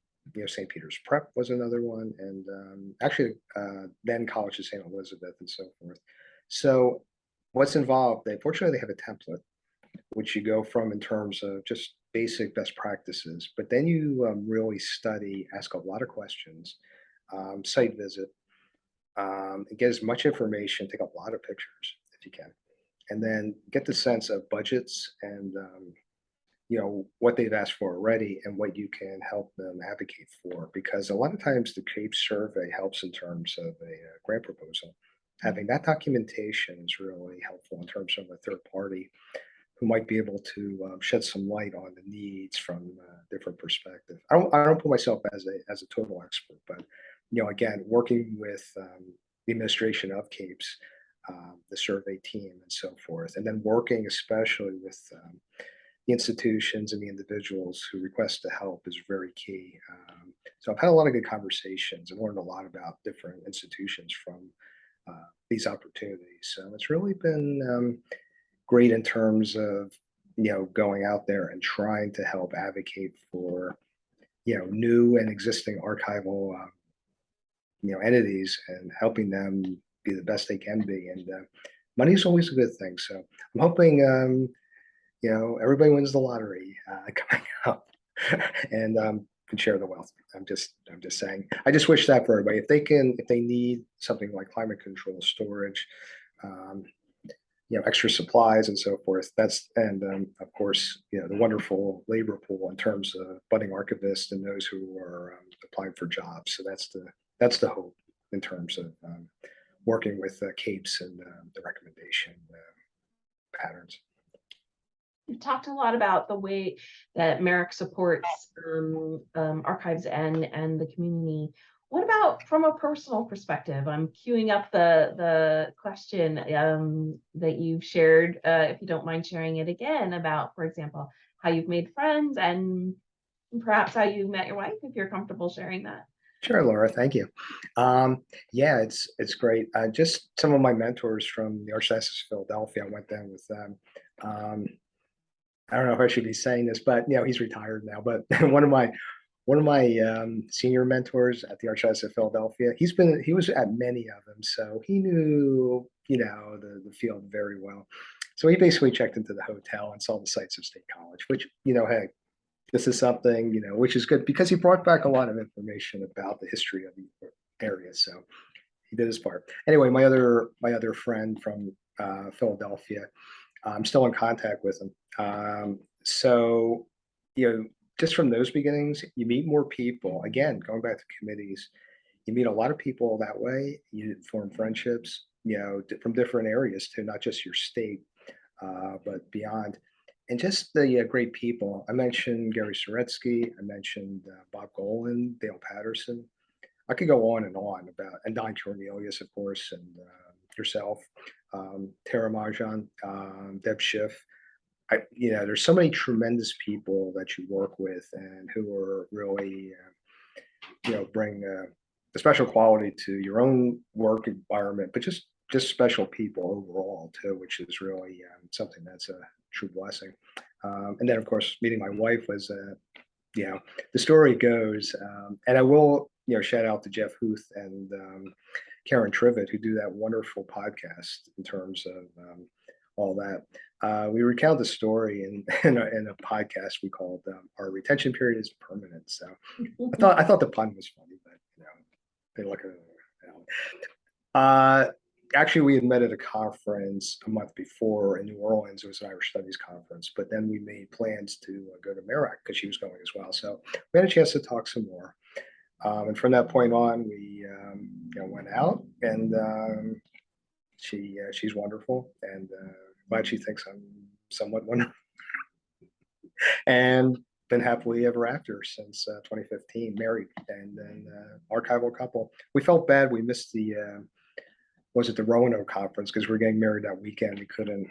St. Peter's Prep was another one, and actually then College of St. Elizabeth and so forth. So what's involved? Fortunately, they have a template which you go from in terms of just basic best practices, but then you really study, ask a lot of questions, site visit, and get as much information, take a lot of pictures if you can, and then get the sense of budgets and what they've asked for already and what you can help them advocate for. Because a lot of times the CAPE survey helps in terms of a grant proposal. Having that documentation is really helpful in terms of a third party who might be able to shed some light on the needs from a different perspective. I don't put myself as a total expert, but again, working with the administration of CAPES, the survey team, and so forth, and then working especially with the institutions and the individuals who request to help is very key. So I've had a lot of good conversations and learned a lot about different institutions from these opportunities. So it's really been great in terms of going out there and trying to help advocate for new and existing archival entities and helping them be the best they can be. And money is always a good thing. So I'm hoping everybody wins the lottery coming up and can share the wealth. I'm just saying. I just wish that for everybody. If they need something like climate control, storage, extra supplies and so forth. And of course, the wonderful labor pool in terms of budding archivists and those who are applying for jobs. So that's the hope in terms of working with CAPES and the recommendation patterns. We've talked a lot about the way that MARAC supports archives and the community. What about from a personal perspective? I'm queuing up the question that you've shared, if you don't mind sharing it again, about, for example, how you've made friends and perhaps how you met your wife, if you're comfortable sharing that. Sure, Laura. Thank you. Yeah, it's great. Just some of my mentors from the Archdiocese of Philadelphia. I went down with them. I don't know if I should be saying this, but he's retired now. But one of my senior mentors at the Archdiocese of Philadelphia, he was at many of them, so he knew the field very well. So he basically checked into the hotel and saw the sites of State College, which hey, this is something which is good because he brought back a lot of information about the history of the area. So he did his part. Anyway, my other friend from Philadelphia, I'm still in contact with him. So just from those beginnings, you meet more people. Again, going back to committees, you meet a lot of people that way. You form friendships, from different areas too, not just your state, but beyond. And just the great people. I mentioned Gary Soretsky. I mentioned Bob Golan, Dale Patterson. I could go on about, and Don Cornelius, of course, and yourself, Tara Marjan, Deb Schiff. There's so many tremendous people that you work with and who are really, bring a special quality to your own work environment, but just special people overall too, which is really something that's a true blessing. And then, of course, meeting my wife was, the story goes, and I will, shout out to Jeff Huth and Karen Trivet, who do that wonderful podcast in terms of all that. We recount the story in a podcast we called "Our Retention Period is Permanent." So I thought the pun was funny, but they look at it. Actually, we had met at a conference a month before in New Orleans. It was an Irish Studies conference, but then we made plans to go to MARAC because she was going as well. So we had a chance to talk some more. And from that point on, we went out, and she's wonderful, and glad she thinks I'm somewhat wonderful, and been happily ever after since 2015, married, and then archival couple. We felt bad we missed the was it the Roanoke conference because we're getting married that weekend. We couldn't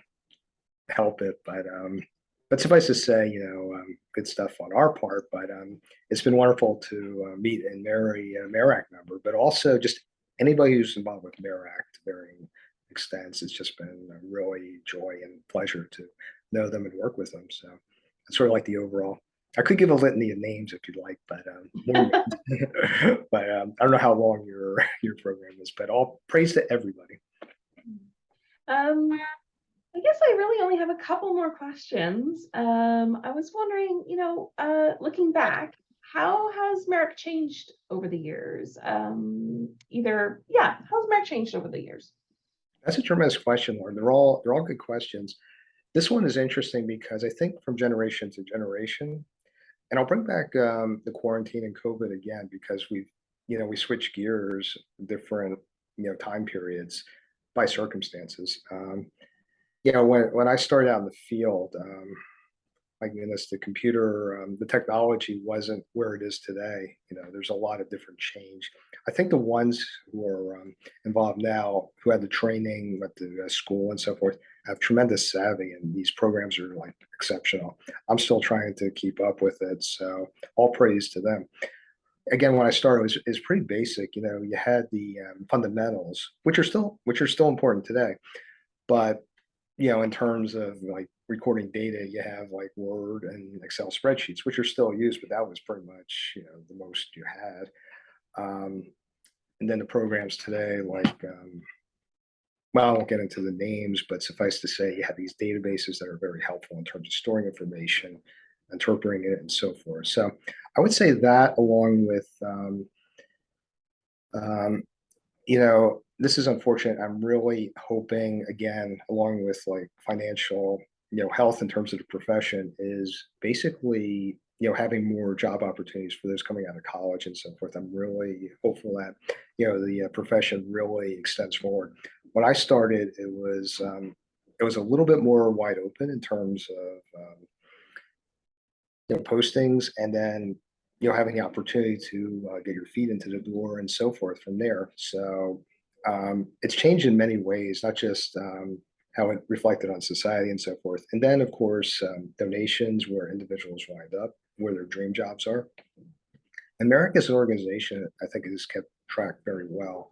help it, but suffice to say, good stuff on our part. But it's been wonderful to meet and marry a MARAC member, but also just anybody who's involved with MARAC to varying extents. It's just been a really joy and pleasure to know them and work with them. So it's sort of like the overall. I could give a litany of names if you'd like, but but I don't know how long your program is. But all praise to everybody. I guess I really only have a couple more questions. I was wondering, looking back, how has MARAC changed over the years? How's MARAC changed over the years? That's a tremendous question, Lauren. They're all good questions. This one is interesting because I think from generation to generation, and I'll bring back the quarantine and COVID again because we switched gears, different time periods by circumstances. When I started out in the field, my goodness, the technology wasn't where it is today. There's a lot of different change. I think the ones who are involved now, who had the training, went to school and so forth, have tremendous savvy, and these programs are like exceptional. I'm still trying to keep up with it, so all praise to them. Again, when I started, it was pretty basic. You had the fundamentals, which are still important today, but in terms of like recording data, you have like Word and Excel spreadsheets, which are still used, but that was pretty much, the most you had. Um, and then the programs today, like, well, I won't get into the names, but suffice to say, you have these databases that are very helpful in terms of storing information, interpreting it, and so forth. So I would say that along with, um, this is unfortunate. I'm really hoping, again, along with like financial, health in terms of the profession, is basically, having more job opportunities for those coming out of college and so forth. I'm really hopeful that, the profession really extends forward. When I started, it was a little bit more wide open in terms of, postings, and then having the opportunity to get your feet into the door and so forth from there. So it's changed in many ways, not just how it reflected on society and so forth. And then, of course, donations where individuals wind up, where their dream jobs are. America's an organization, I think, has kept track very well.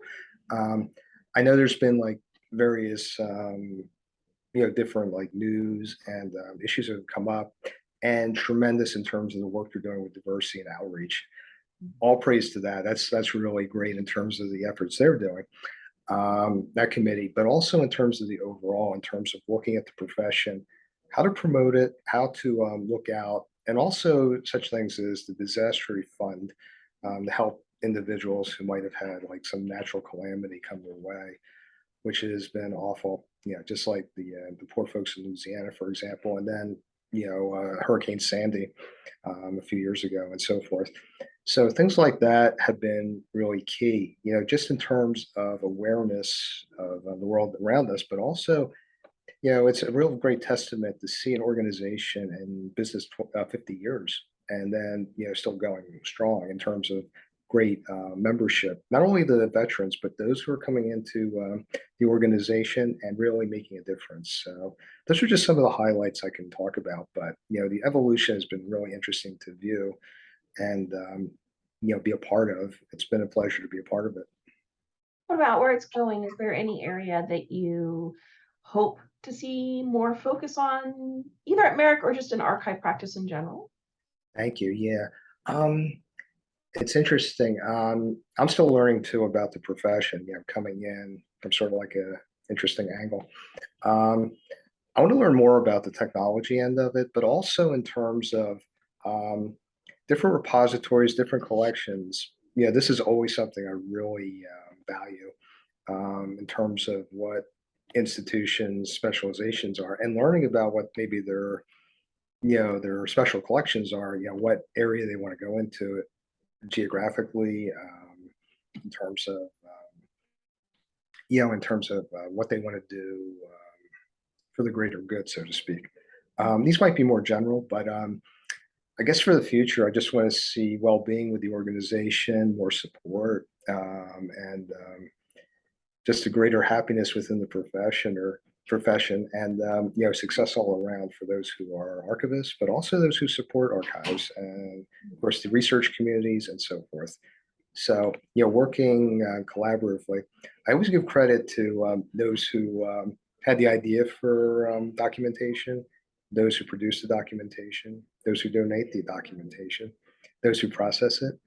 Um, I know there's been like various different like news and issues that have come up, and tremendous in terms of the work they're doing with diversity and outreach. All praise to that. That's really great in terms of the efforts they're doing, that committee, but also in terms of the overall, in terms of looking at the profession, how to promote it, how to look out, and also such things as the disaster fund, to help individuals who might have had like some natural calamity come their way, which has been awful. Just like the poor folks in Louisiana, for example, and then Hurricane Sandy a few years ago, and so forth. So things like that have been really key. Just in terms of awareness of the world around us, but also, it's a real great testament to see an organization in business 50 years, and then still going strong in terms of great membership, not only the veterans, but those who are coming into the organization and really making a difference. So those are just some of the highlights I can talk about. But the evolution has been really interesting to view and be a part of. It's been a pleasure to be a part of it. What about where it's going? Is there any area that you hope to see more focus on, either at MARAC or just in archive practice in general? Thank you. Yeah. Um, it's interesting. I'm still learning too about the profession, coming in from sort of like a interesting angle. Um, I want to learn more about the technology end of it, but also in terms of um, different repositories, different collections. This is always something I really value, in terms of what institutions' specializations are, and learning about what maybe their special collections are. What area they want to go into geographically, in terms of what they want to do for the greater good, so to speak. These might be more general, but I guess for the future, I just want to see well-being with the organization, more support, and just a greater happiness within the profession, and success all around for those who are archivists, but also those who support archives, and of course the research communities and so forth. So working collaboratively. I always give credit to those who had the idea for documentation, those who produce the documentation, those who donate the documentation, those who process it,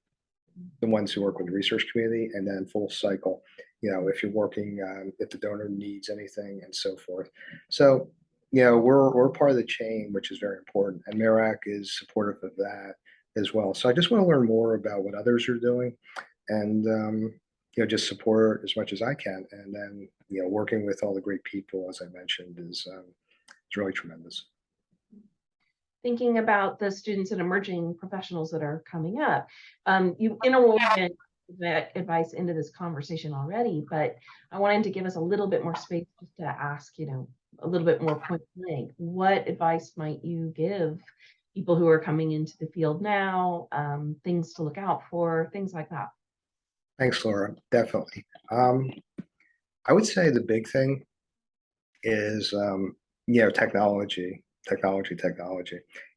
the ones who work with the research community, and then full cycle. If you're working, if the donor needs anything, and so forth. So, we're part of the chain, which is very important, and MARAC is supportive of that. as well. So I just want to learn more about what others are doing and, just support as much as I can. And then, working with all the great people, as I mentioned, is really tremendous. Thinking about the students and emerging professionals that are coming up, you interwoven that advice into this conversation already, but I wanted to give us a little bit more space just to ask, a little bit more point blank. What advice might you give people who are coming into the field now, things to look out for, things like that? Thanks, Laura. Definitely. I would say the big thing is, technology.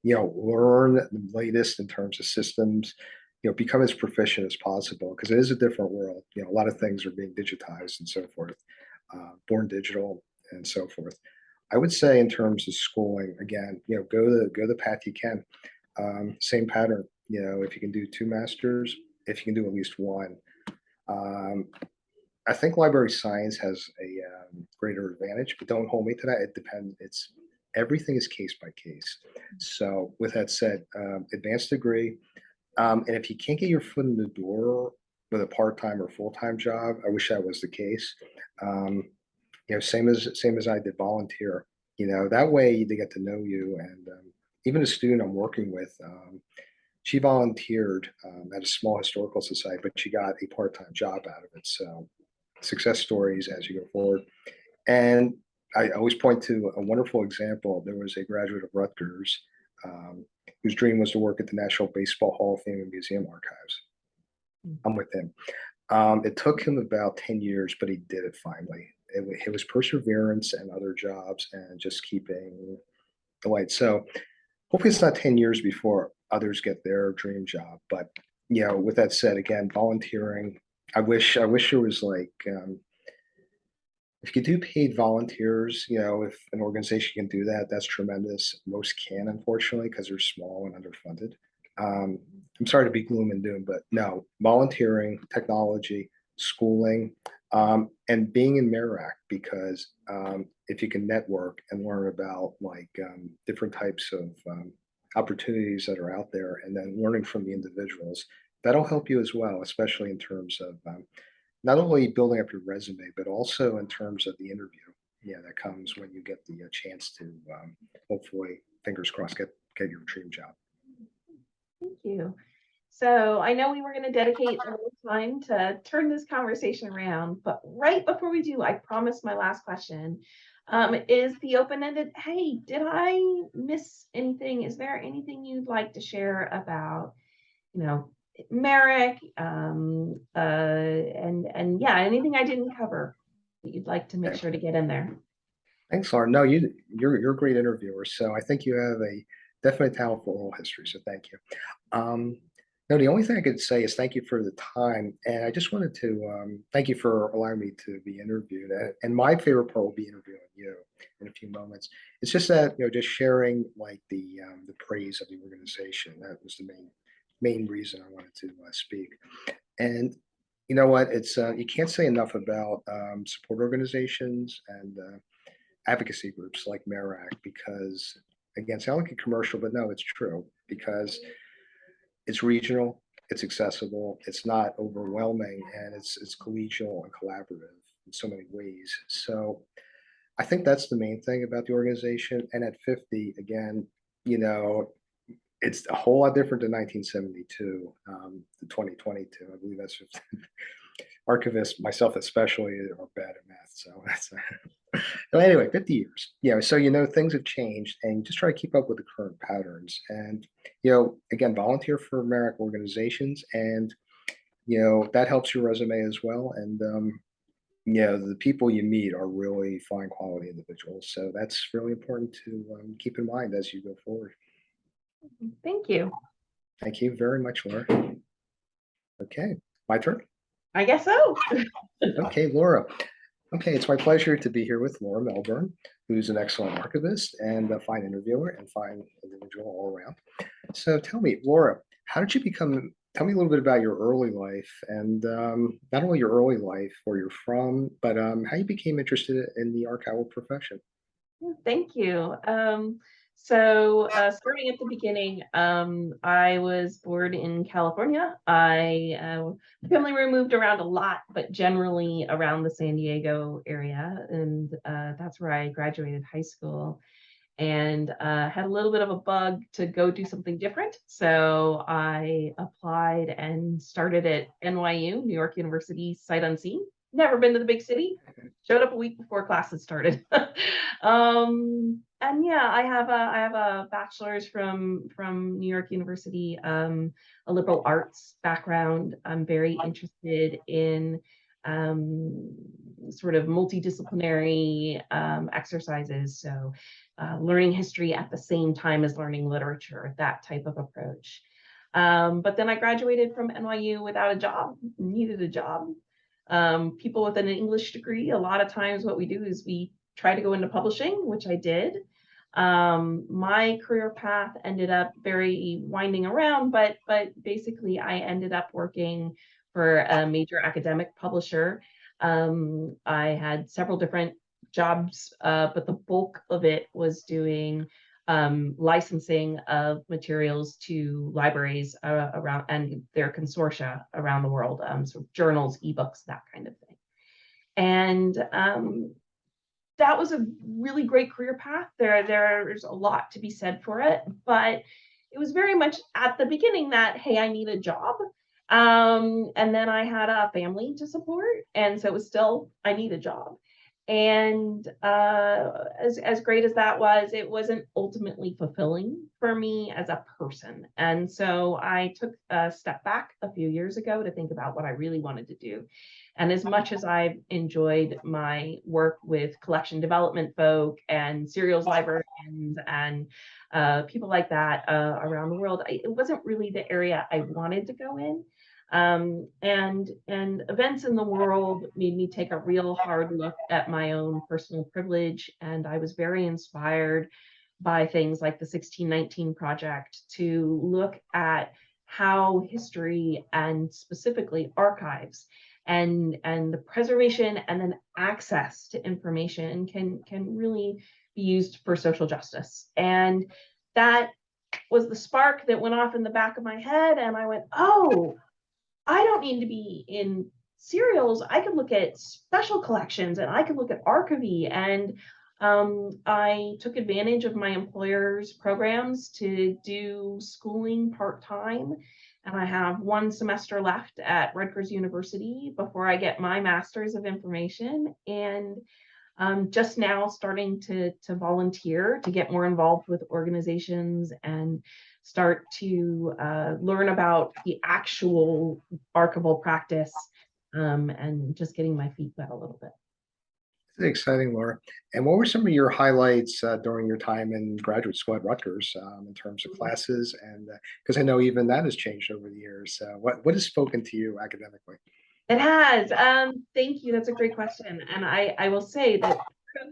Learn the latest in terms of systems. Become as proficient as possible because it is a different world. A lot of things are being digitized and so forth, born digital and so forth. I would say in terms of schooling, again, go the path you can. Same pattern. If you can do two masters, if you can do at least one. Um, I think library science has a greater advantage, but don't hold me to that. It depends. Everything is case by case. So with that said, advanced degree, and if you can't get your foot in the door with a part-time or full-time job, I wish that was the case. Um, same as I did, volunteer. That way they get to know you. And even a student I'm working with, she volunteered at a small historical society, but she got a part-time job out of it. So success stories as you go forward. And I always point to a wonderful example. There was a graduate of Rutgers whose dream was to work at the National Baseball Hall of Fame and Museum Archives. I'm with him. It took him about 10 years, but he did it finally. It was perseverance and other jobs and just keeping the light. So hopefully it's not 10 years before others get their dream job. But, with that said, again, volunteering, I wish there was like, if you do paid volunteers, if an organization can do that, that's tremendous. Most can, unfortunately, because they're small and underfunded. I'm sorry to be gloom and doom, but no, volunteering, technology, schooling, and being in MARAC, because if you can network and learn about like different types of opportunities that are out there, and then learning from the individuals, that'll help you as well, especially in terms of not only building up your resume, but also in terms of the interview. Yeah, that comes when you get the chance to hopefully, fingers crossed, get your dream job. Thank you. So I know we were going to dedicate a little time to turn this conversation around, but right before we do, I promised my last question is the open-ended. Hey, did I miss anything? Is there anything you'd like to share about, you know, Merrick, and yeah, anything I didn't cover that you'd like to make sure to get in there? Thanks, Lauren. No, you're a great interviewer, so I think you have a definite talent for oral history. So thank you. Um, no, the only thing I could say is thank you for the time, and I just wanted to thank you for allowing me to be interviewed. And my favorite part will be interviewing you in a few moments. It's just that just sharing like the praise of the organization. That was the main reason I wanted to speak. And you know what? It's you can't say enough about support organizations and advocacy groups like MARAC because, again, sound like a commercial, but no, it's true because it's regional, it's accessible, it's not overwhelming, and it's collegial and collaborative in so many ways. So I think that's the main thing about the organization. And at 50, again, you know, it's a whole lot different than 1972 to 2022. I believe that's archivists, myself especially, are bad at math. So that's so anyway, 50 years. So things have changed and you just try to keep up with the current patterns. And again, volunteer for MARAC organizations and that helps your resume as well. And the people you meet are really fine quality individuals. So that's really important to keep in mind as you go forward. Thank you. Thank you very much, Laura. Okay, my turn. I guess so. Okay, Laura. Okay, it's my pleasure to be here with Laura Melbourne, who's an excellent archivist and a fine interviewer and fine individual all around. So tell me, Laura, how did you tell me a little bit about your early life and not only your early life, where you're from, but how you became interested in the archival profession. Thank you. So starting at the beginning, I was born in California. My family moved around a lot, but generally around the San Diego area, and that's where I graduated high school. And had a little bit of a bug to go do something different. So I applied and started at NYU, New York University, sight unseen. Never been to the big city. Showed up a week before classes started. And yeah, I have a bachelor's from New York University, a liberal arts background. I'm very interested in um, sort of multidisciplinary exercises. So learning history at the same time as learning literature, that type of approach. But then I graduated from NYU without a job, needed a job. People with an English degree, a lot of times what we do is we try to go into publishing, which I did. My career path ended up very winding around, but basically I ended up working for a major academic publisher. I had several different jobs, but the bulk of it was doing licensing of materials to libraries around and their consortia around the world, so journals, ebooks, that kind of thing. And that was a really great career path. There's a lot to be said for it, but it was very much at the beginning that, hey, I need a job. And then I had a family to support. And so it was still, I need a job. And as great as that was, it wasn't ultimately fulfilling for me as a person. And so I took a step back a few years ago to think about what I really wanted to do. And as much as I've enjoyed my work with collection development folk and serials librarians and people like that around the world, it wasn't really the area I wanted to go in. And events in the world made me take a real hard look at my own personal privilege. And I was very inspired by things like the 1619 Project to look at how history and specifically archives and the preservation and then access to information can really be used for social justice. And that was the spark that went off in the back of my head. And I went, oh, I don't need to be in serials. I could look at special collections and I could look at archivy. And I took advantage of my employer's programs to do schooling part-time. And I have one semester left at Rutgers University before I get my master's of information. And just now starting to volunteer, to get more involved with organizations and start to learn about the actual archival practice, and just getting my feet wet a little bit. It's exciting, Laura. And what were some of your highlights during your time in graduate school at Rutgers in terms of classes? And because I know even that has changed over the years. What has spoken to you academically? It has. Thank you. That's a great question. And I will say that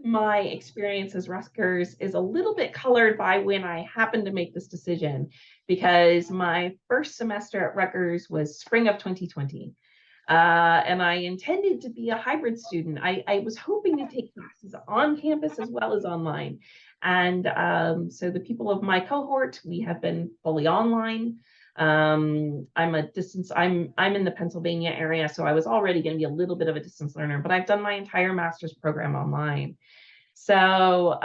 my experience as Rutgers is a little bit colored by when I happened to make this decision, because my first semester at Rutgers was spring of 2020. And I intended to be a hybrid student. I was hoping to take classes on campus as well as online. And so the people of my cohort, we have been fully online. I'm in the Pennsylvania area, so I was already going to be a little bit of a distance learner, but I've done my entire master's program online. So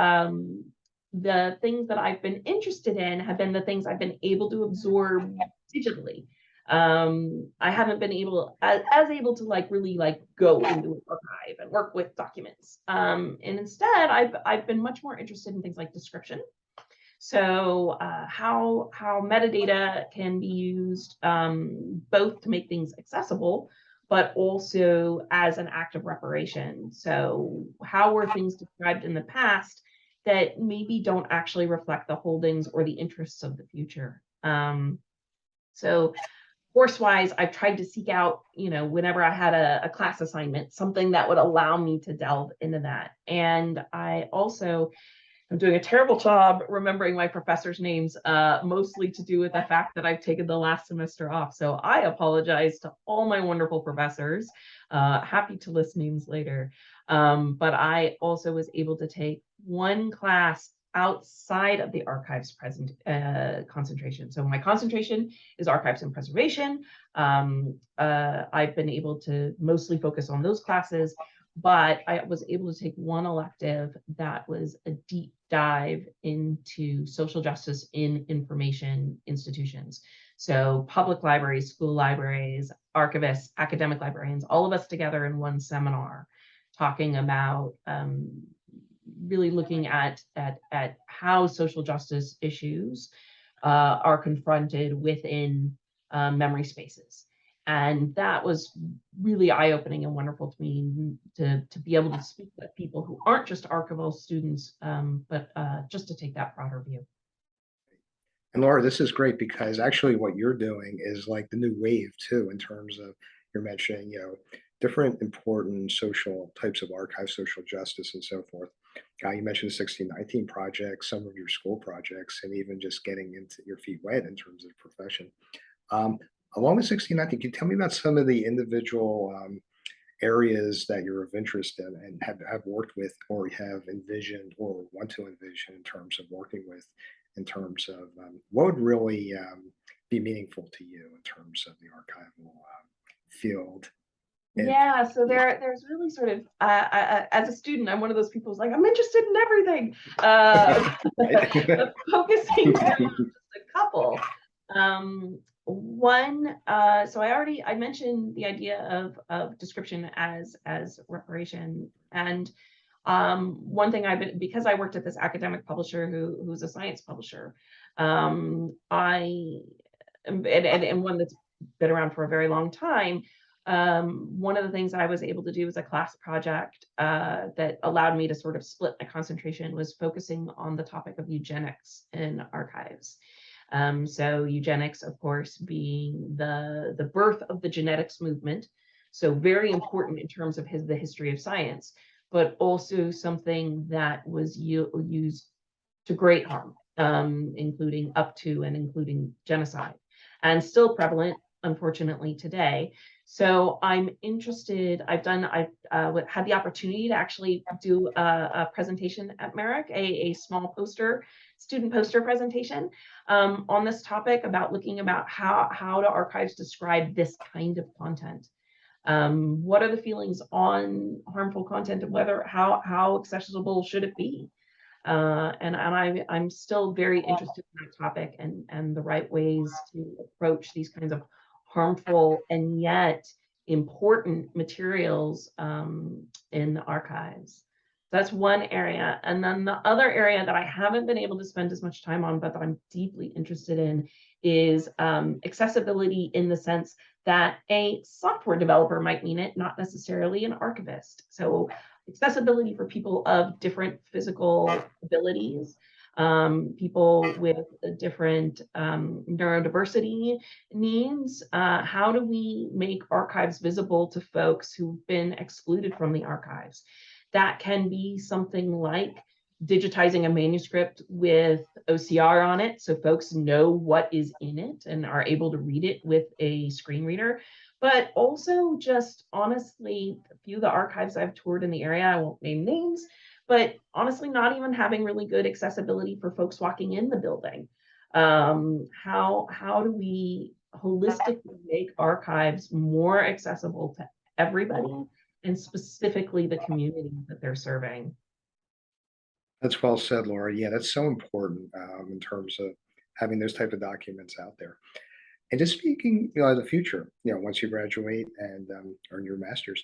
the things that I've been interested in have been the things I've been able to absorb digitally. I haven't been as able to really go into an archive and work with documents. And instead, I've been much more interested in things like description. So how metadata can be used both to make things accessible, but also as an act of reparation. So how were things described in the past that maybe don't actually reflect the holdings or the interests of the future? So course-wise, I've tried to seek out, whenever I had a class assignment, something that would allow me to delve into that. And I'm doing a terrible job remembering my professors' names, mostly to do with the fact that I've taken the last semester off. So I apologize to all my wonderful professors. Happy to list names later. But I also was able to take one class outside of the archives present concentration. So my concentration is archives and preservation. I've been able to mostly focus on those classes, but I was able to take one elective that was a deep dive into social justice in information institutions. So public libraries, school libraries, archivists, academic librarians, all of us together in one seminar, talking about really looking at how social justice issues are confronted within memory spaces. And that was really eye-opening and wonderful to me to be able to speak with people who aren't just archival students, but just to take that broader view. And Laura, this is great because actually what you're doing is like the new wave too, in terms of you're mentioning, different important social types of archive, social justice and so forth. You mentioned the 1619 project, some of your school projects, and even just getting into your feet wet in terms of profession. Along with 1619, can you tell me about some of the individual areas that you're of interest in and have worked with or have envisioned or want to envision in terms of working with, in terms of what would really be meaningful to you in terms of the archival field? Yeah, so there's really sort of as a student, I'm one of those people who's like, I'm interested in everything, but focusing on just a couple. One, so I mentioned the idea of description as reparation, and one thing because I worked at this academic publisher who's a science publisher, and one that's been around for a very long time. One of the things I was able to do as a class project that allowed me to sort of split my concentration was focusing on the topic of eugenics in archives. So eugenics, of course, being the birth of the genetics movement. So very important in terms of the history of science, but also something that was used to great harm, including up to and including genocide, and still prevalent, unfortunately, today. So I'm interested, I've had the opportunity to actually do a presentation at MARAC, a small student poster presentation on this topic, about looking about how do archives describe this kind of content. What are the feelings on harmful content, and how accessible should it be? And I'm still very interested in that topic and the right ways to approach these kinds of harmful and yet important materials in the archives. That's one area. And then the other area that I haven't been able to spend as much time on, but that I'm deeply interested in, is accessibility, in the sense that a software developer might mean it, not necessarily an archivist. So accessibility for people of different physical abilities, people with different neurodiversity needs. How do we make archives visible to folks who've been excluded from the archives? That can be something like digitizing a manuscript with OCR on it, so folks know what is in it and are able to read it with a screen reader. But also, just honestly, a few of the archives I've toured in the area, I won't name names, but honestly, not even having really good accessibility for folks walking in the building. How do we holistically make archives more accessible to everybody, and specifically the community that they're serving? That's well said, Laura. Yeah, that's so important in terms of having those type of documents out there. And just speaking, of the future, once you graduate and earn your master's,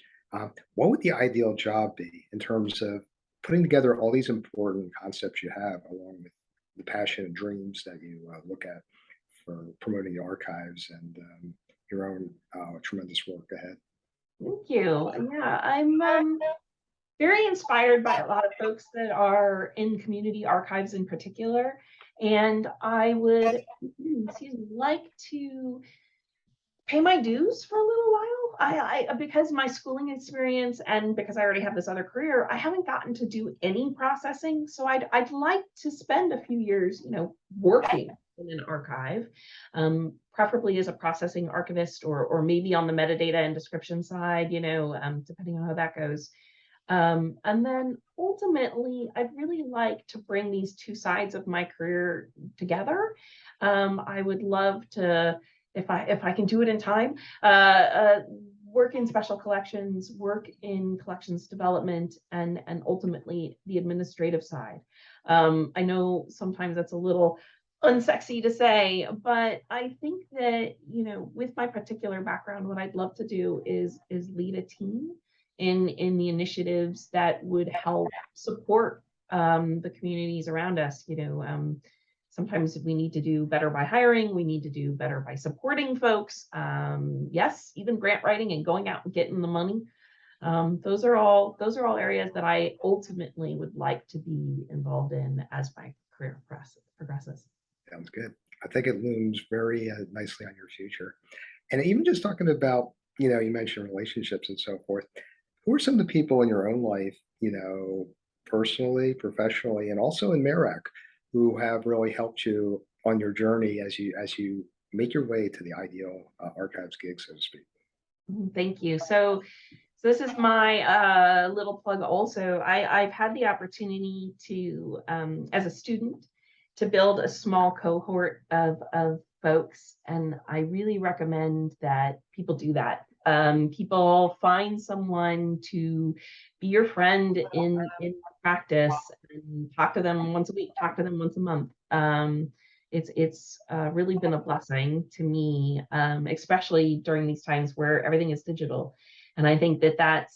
what would the ideal job be in terms of putting together all these important concepts you have, along with the passion and dreams that you look at for promoting the archives and your own tremendous work ahead? Thank you. Yeah, I'm very inspired by a lot of folks that are in community archives in particular. And I would, like to pay my dues for a little while. Because my schooling experience and because I already have this other career, I haven't gotten to do any processing. So I'd like to spend a few years, working in an archive, preferably as a processing archivist, or maybe on the metadata and description side, depending on how that goes. And then ultimately, I'd really like to bring these two sides of my career together. I would love to, if I can do it in time, work in special collections, work in collections development, and ultimately the administrative side. I know sometimes that's a little unsexy to say, but I think that, with my particular background, what I'd love to do is lead a team in the initiatives that would help support the communities around us. Sometimes we need to do better by hiring. We need to do better by supporting folks. Yes, even grant writing and going out and getting the money. Those are all areas that I ultimately would like to be involved in as my career progresses. Sounds good. I think it looms very nicely on your future. And even just talking about, you mentioned relationships and so forth. Who are some of the people in your own life, personally, professionally, and also in MARAC, who have really helped you on your journey as you make your way to the ideal archives gig, so to speak? Thank you. So this is my little plug also. I've had the opportunity to, as a student, to build a small cohort of folks, and I really recommend that people do that. People find someone to be your friend in practice, and talk to them once a week, talk to them once a month. It's really been a blessing to me, especially during these times where everything is digital. And I think that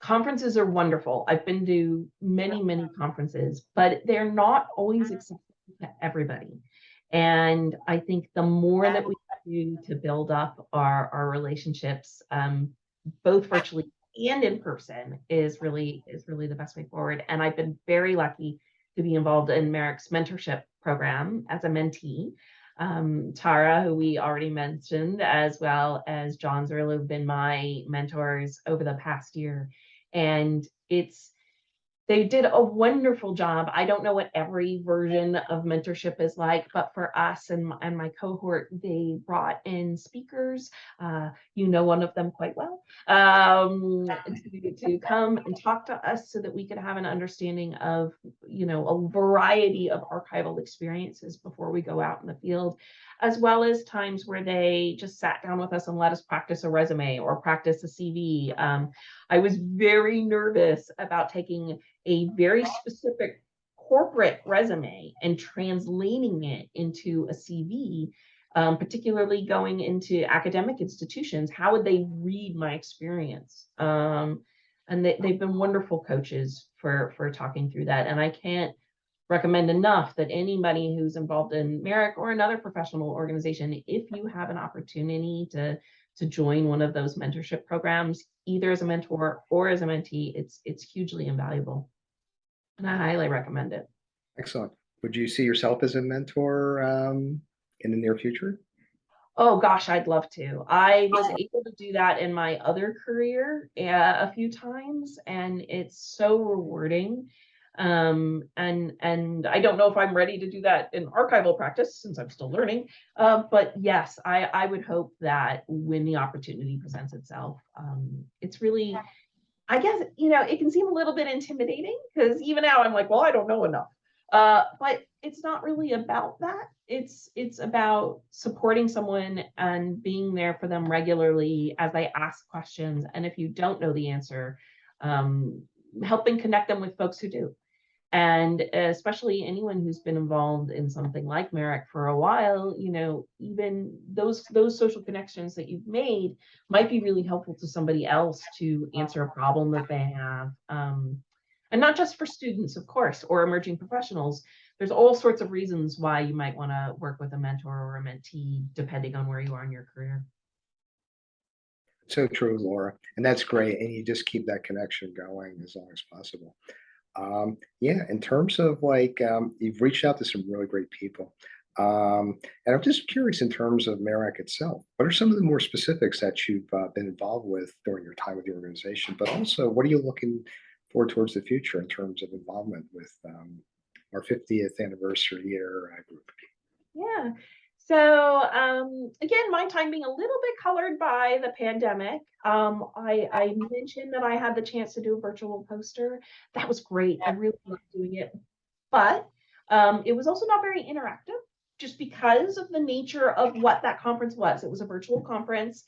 conferences are wonderful. I've been to many, many conferences, but they're not always accessible to everybody. And I think the more that we do to build up our relationships, both virtually and in person, is really the best way forward. And I've been very lucky to be involved in MARAC's mentorship program as a mentee. Tara, who we already mentioned, as well as John Zerlo, have been my mentors over the past year. And they did a wonderful job. I don't know what every version of mentorship is like, but for us and my cohort, they brought in speakers. One of them quite well, to come and talk to us so that we could have an understanding of, a variety of archival experiences before we go out in the field, as well as times where they just sat down with us and let us practice a resume or practice a CV. I was very nervous about taking a very specific corporate resume and translating it into a CV, particularly going into academic institutions. How would they read my experience? And they've been wonderful coaches for talking through that. And I can't recommend enough that anybody who's involved in MARAC or another professional organization, if you have an opportunity to join one of those mentorship programs, either as a mentor or as a mentee, it's hugely invaluable. And I highly recommend it. Excellent. Would you see yourself as a mentor in the near future? Oh gosh, I'd love to. I was able to do that in my other career a few times, and it's so rewarding. And I don't know if I'm ready to do that in archival practice since I'm still learning. But yes, I would hope that when the opportunity presents itself, it's really, I guess, it can seem a little bit intimidating because even now I'm like, well, I don't know enough. But it's not really about that. It's about supporting someone and being there for them regularly as they ask questions. And if you don't know the answer, helping connect them with folks who do. And especially anyone who's been involved in something like MARAC for a while, even those social connections that you've made might be really helpful to somebody else to answer a problem that they have. And not just for students, of course, or emerging professionals. There's all sorts of reasons why you might want to work with a mentor or a mentee, depending on where you are in your career. So true, Laura. And that's great. And you just keep that connection going as long as possible. Yeah, in terms of you've reached out to some really great people. And I'm just curious in terms of MARAC itself, what are some of the more specifics that you've been involved with during your time with the organization? But also, what are you looking forward towards the future in terms of involvement with our 50th anniversary year group? Yeah. So again, my time being a little bit colored by the pandemic. I mentioned that I had the chance to do a virtual poster. That was great. I really loved doing it, but it was also not very interactive just because of the nature of what that conference was. It was a virtual conference.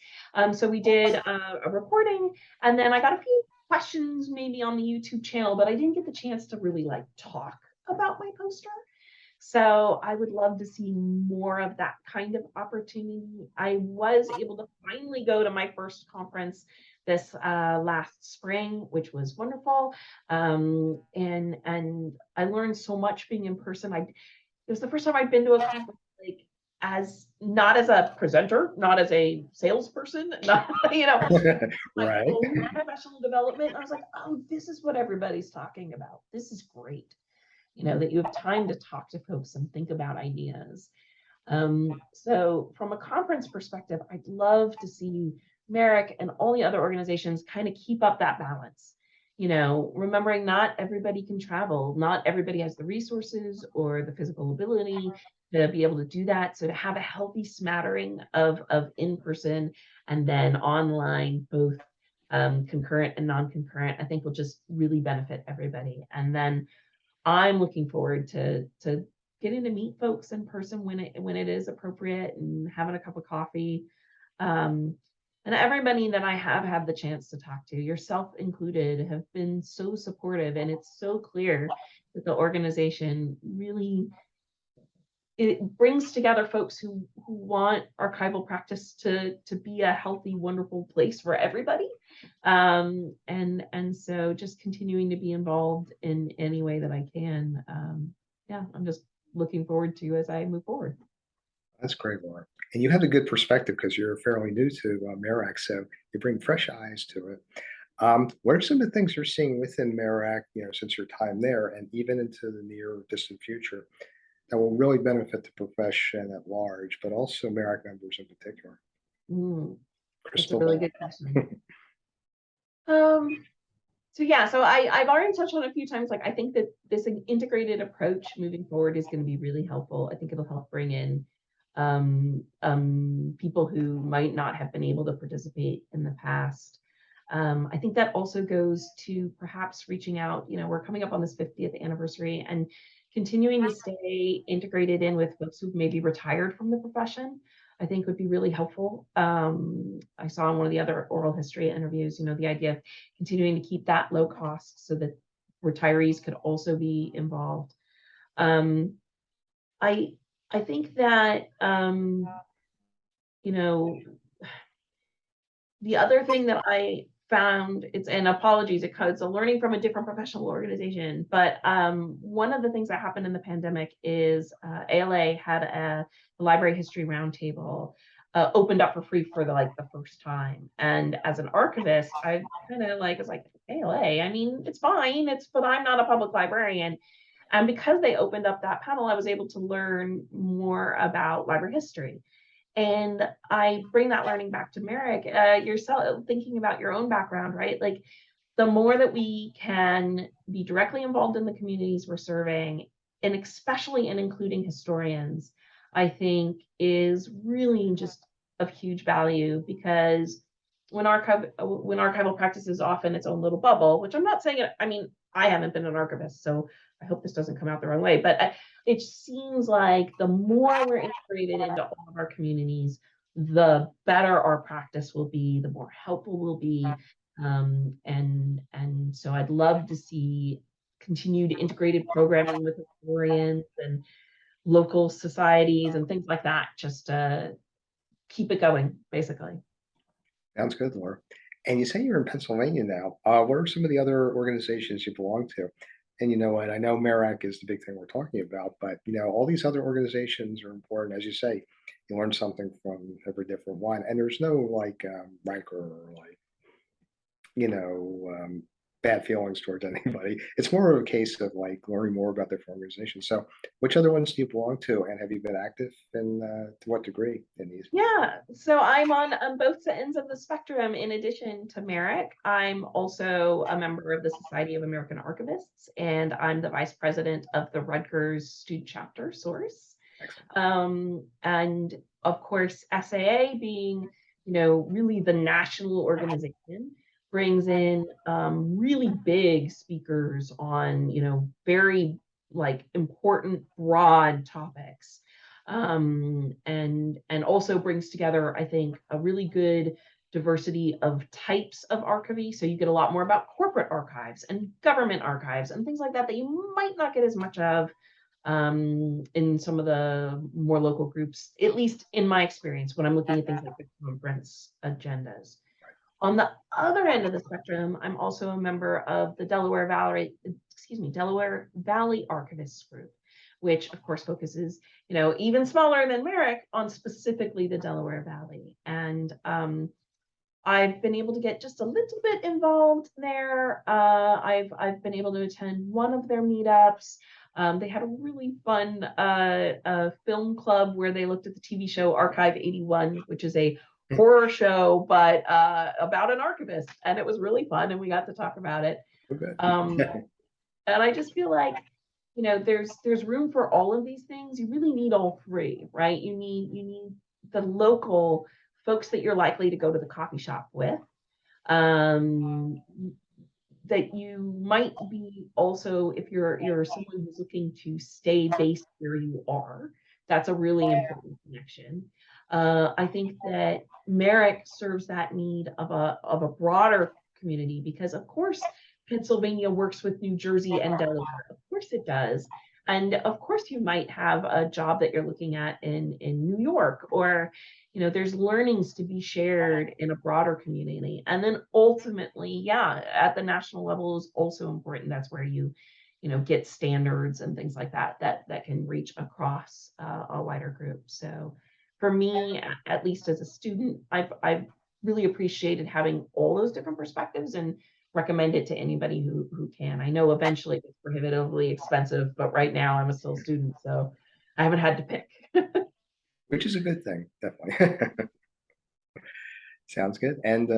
So we did a recording, and then I got a few questions maybe on the YouTube channel, but I didn't get the chance to really like talk about my poster. So I would love to see more of that kind of opportunity. I was able to finally go to my first conference this last spring, which was wonderful. And I learned so much being in person. It was the first time I'd been to a conference like as not as a presenter, not as a salesperson, not my Right. own professional development. I was like, oh, this is what everybody's talking about. This is great, that you have time to talk to folks and think about ideas. So from a conference perspective, I'd love to see MARAC and all the other organizations kind of keep up that balance. Remembering not everybody can travel, not everybody has the resources or the physical ability to be able to do that. So to have a healthy smattering of in-person and then online, both concurrent and non-concurrent, I think will just really benefit everybody. And then I'm looking forward to getting to meet folks in person when it is appropriate and having a cup of coffee. And everybody that I have had the chance to talk to, yourself included, have been so supportive, and it's so clear that the organization really it brings together folks who want archival practice to be a healthy, wonderful place for everybody. And so just continuing to be involved in any way that I can. Yeah, I'm just looking forward to as I move forward. That's great, Laura. And you have a good perspective because you're fairly new to MARAC, so you bring fresh eyes to it. What are some of the things you're seeing within MARAC, since your time there and even into the near distant future that will really benefit the profession at large, but also MARAC members in particular? That's a Crystal really ball. good question. So yeah, so I've already touched on a few times, like I think that this integrated approach moving forward is going to be really helpful. I think it'll help bring in people who might not have been able to participate in the past. I think that also goes to perhaps reaching out, we're coming up on this 50th anniversary and continuing to stay integrated in with folks who've maybe retired from the profession. I think would be really helpful. I saw in one of the other oral history interviews, the idea of continuing to keep that low cost so that retirees could also be involved. I think that the other thing that I found, and apologies, it's a learning from a different professional organization, but one of the things that happened in the pandemic is ALA had a library history roundtable opened up for free for the first time. And as an archivist, I kind of was like, ALA, I mean, it's fine, but I'm not a public librarian. And because they opened up that panel, I was able to learn more about library history. And I bring that learning back to MARAC, yourself, thinking about your own background, right? Like the more that we can be directly involved in the communities we're serving, and especially in including historians, I think is really just of huge value, because when archival practice is often its own little bubble, which I'm not saying it, I mean, I haven't been an archivist, so I hope this doesn't come out the wrong way, but it seems like the more we're integrated into all of our communities, the better our practice will be, the more helpful we'll be. And so I'd love to see continued integrated programming with historians and local societies and things like that, just to keep it going, basically. Sounds good, Laura. And you say you're in Pennsylvania now. What are some of the other organizations you belong to? And you know what? I know MARAC is the big thing we're talking about, but all these other organizations are important. As you say, you learn something from every different one, and there's no rancor or bad feelings towards anybody. It's more of a case of learning more about different organizations. So, which other ones do you belong to, and have you been active in to what degree in these? Yeah, so I'm on both ends of the spectrum. In addition to MARAC, I'm also a member of the Society of American Archivists, and I'm the vice president of the Rutgers student chapter, Source. Excellent. And of course, SAA being, really the national organization, brings in really big speakers on, very like important, broad topics. And also brings together, I think, a really good diversity of types of archivy. So you get a lot more about corporate archives and government archives and things like that that you might not get as much of in some of the more local groups, at least in my experience, when I'm looking at things like the conference agendas. On the other end of the spectrum, I'm also a member of the Delaware Valley Archivists Group, which of course focuses, even smaller than MARAC on specifically the Delaware Valley. And I've been able to get just a little bit involved there. I've been able to attend one of their meetups. They had a really fun film club where they looked at the TV show Archive 81, which is a horror show, but about an archivist, and it was really fun, and we got to talk about it. Okay. And I just feel like, there's room for all of these things. You really need all three, right? You need the local folks that you're likely to go to the coffee shop with, um, that you might be also, if you're someone who's looking to stay based where you are, that's a really important connection. I think that MARAC serves that need of a broader community, because of course Pennsylvania works with New Jersey and Delaware. Of course it does. And of course you might have a job that you're looking at in New York, or there's learnings to be shared in a broader community. And then ultimately, yeah, at the national level is also important. That's where you get standards and things like that can reach across a wider group. So for me, at least as a student, I've really appreciated having all those different perspectives, and recommend it to anybody who can. I know eventually it's prohibitively expensive, but right now I'm still a student, so I haven't had to pick. Which is a good thing, definitely. Sounds good. And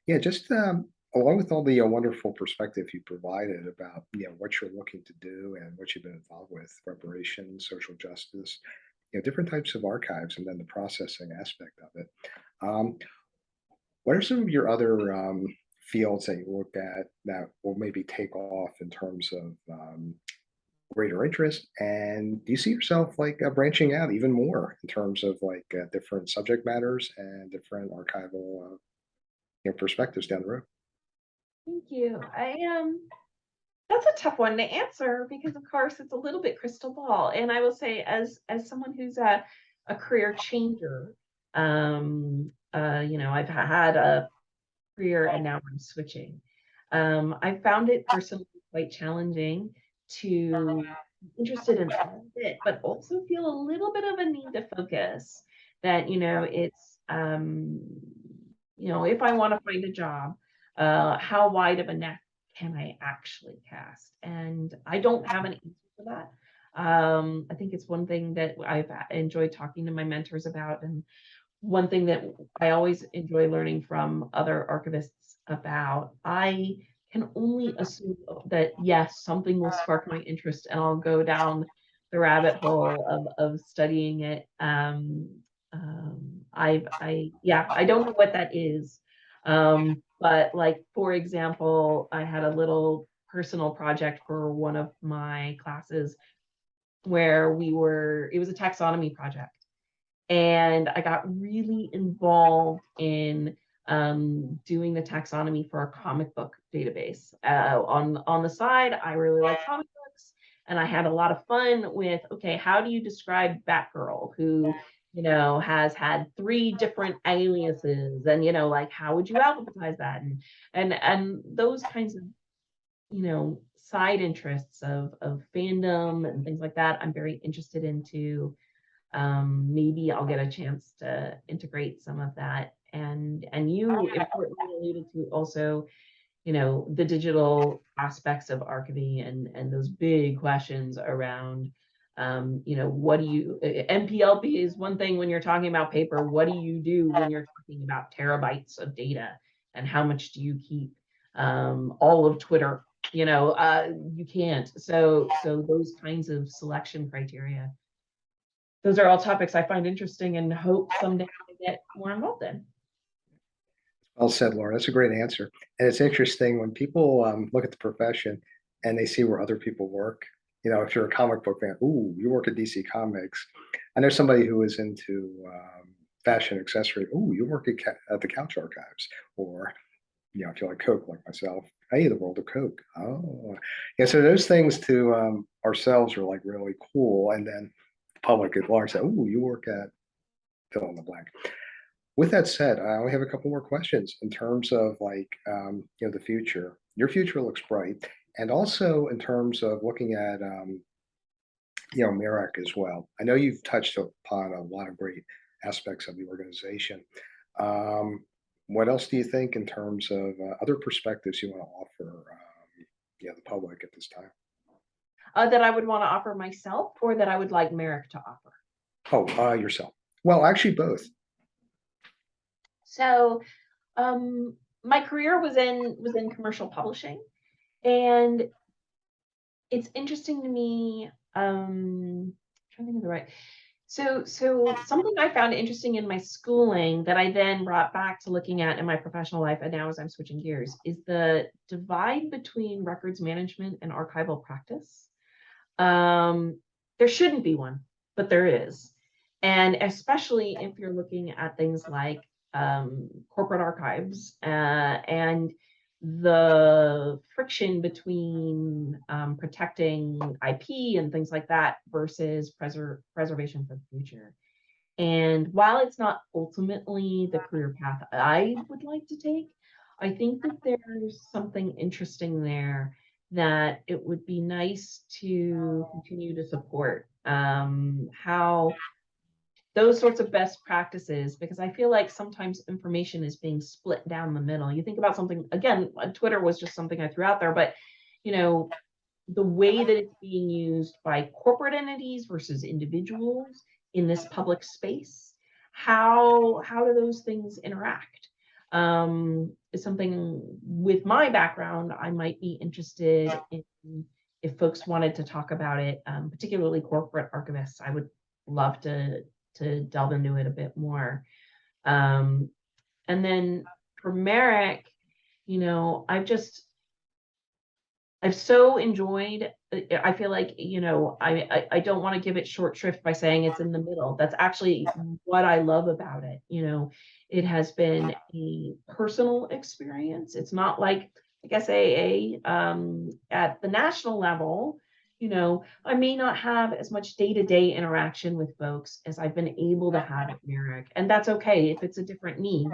yeah, just along with all the wonderful perspective you provided about what you're looking to do and what you've been involved with, reparations, social justice, different types of archives, and then the processing aspect of it. Um, what are some of your other fields that you look at that will maybe take off in terms of greater interest? And do you see yourself like branching out even more in terms of like different subject matters and different archival perspectives down the road? Thank you. That's a tough one to answer, because of course it's a little bit crystal ball. And I will say, as someone who's a career changer, I've had a career and now I'm switching. I found it personally quite challenging to be interested in all of it, but also feel a little bit of a need to focus. That, it's if I want to find a job, how wide of a net can I actually cast? And I don't have an answer for that. I think it's one thing that I've enjoyed talking to my mentors about, and one thing that I always enjoy learning from other archivists about. I can only assume that yes, something will spark my interest and I'll go down the rabbit hole of studying it. I don't know what that is. But like, for example, I had a little personal project for one of my classes where it was a taxonomy project, and I got really involved in doing the taxonomy for our comic book database. On the side, I really like comic books, and I had a lot of fun with, okay, how do you describe Batgirl, who has had 3 different aliases, and like, how would you alphabetize that, and those kinds of side interests of fandom and things like that. I'm very interested into. Maybe I'll get a chance to integrate some of that. And you importantly alluded to also, the digital aspects of archiving, and those big questions around, what do you, NPLP is one thing when you're talking about paper. What do you do when you're talking about terabytes of data, and how much do you keep? All of Twitter, you can't. So those kinds of selection criteria those are all topics I find interesting and hope someday to get more involved in. Well said, Laura. That's a great answer. And it's interesting when people look at the profession and they see where other people work. If you're a comic book fan, ooh, you work at DC Comics. I know somebody who is into fashion accessory. Ooh, you work at the Couch Archives. Or, if you like Coke, like myself, hey, the world of Coke. Oh, yeah. So those things to ourselves are like really cool. And then the public at large say, ooh, you work at fill in the blank. With that said, I only have a couple more questions in terms of like the future. Your future looks bright, and also in terms of looking at MARAC as well. I know you've touched upon a lot of great aspects of the organization. Um, what else do you think in terms of other perspectives you want to offer the public at this time? That I would want to offer myself, or that I would like MARAC to offer? Oh, yourself. Well, actually, both. So my career was in commercial publishing, and it's interesting to me. Trying to think of the right. So something I found interesting in my schooling that I then brought back to looking at in my professional life, and now as I'm switching gears, is the divide between records management and archival practice. There shouldn't be one, but there is. And especially if you're looking at things like corporate archives and the friction between protecting IP and things like that versus preservation for the future. And while it's not ultimately the career path I would like to take, I think that there's something interesting there that it would be nice to continue to support. How those sorts of best practices, because I feel like sometimes information is being split down the middle. You think about something, again, Twitter was just something I threw out there, but you know, the way that it's being used by corporate entities versus individuals in this public space, how do those things interact? Is something with my background I might be interested in. If folks wanted to talk about it, particularly corporate archivists, I would love to delve into it a bit more. And then for MARAC, I've so enjoyed. I feel like I don't want to give it short shrift by saying it's in the middle. That's actually what I love about it. It has been a personal experience. It's not like I guess AA at the national level. I may not have as much day-to-day interaction with folks as I've been able to have at MARAC, and that's okay if it's a different need.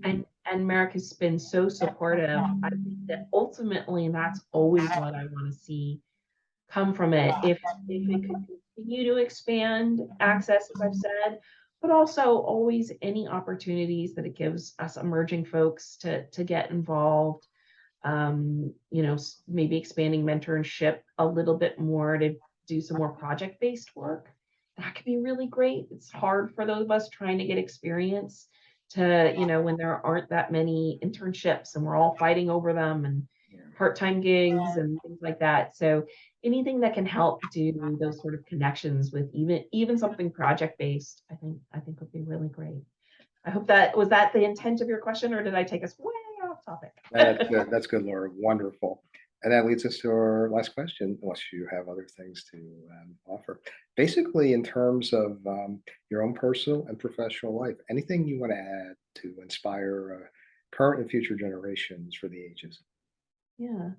And MARAC has been so supportive. I think that ultimately that's always what I want to see come from it. If it could continue to expand access, as I've said, but also always any opportunities that it gives us emerging folks to get involved. Maybe expanding mentorship a little bit more to do some more project-based work. That could be really great. It's hard for those of us trying to get experience to, when there aren't that many internships and we're all fighting over them and part-time gigs and things like that. So anything that can help do those sort of connections with even something project-based, I think would be really great. I hope that was that the intent of your question, or did I take us way off topic? That's good, Laura. Wonderful. And that leads us to our last question, unless you have other things to offer. Basically, in terms of your own personal and professional life, anything you want to add to inspire current and future generations for the ages? Yeah.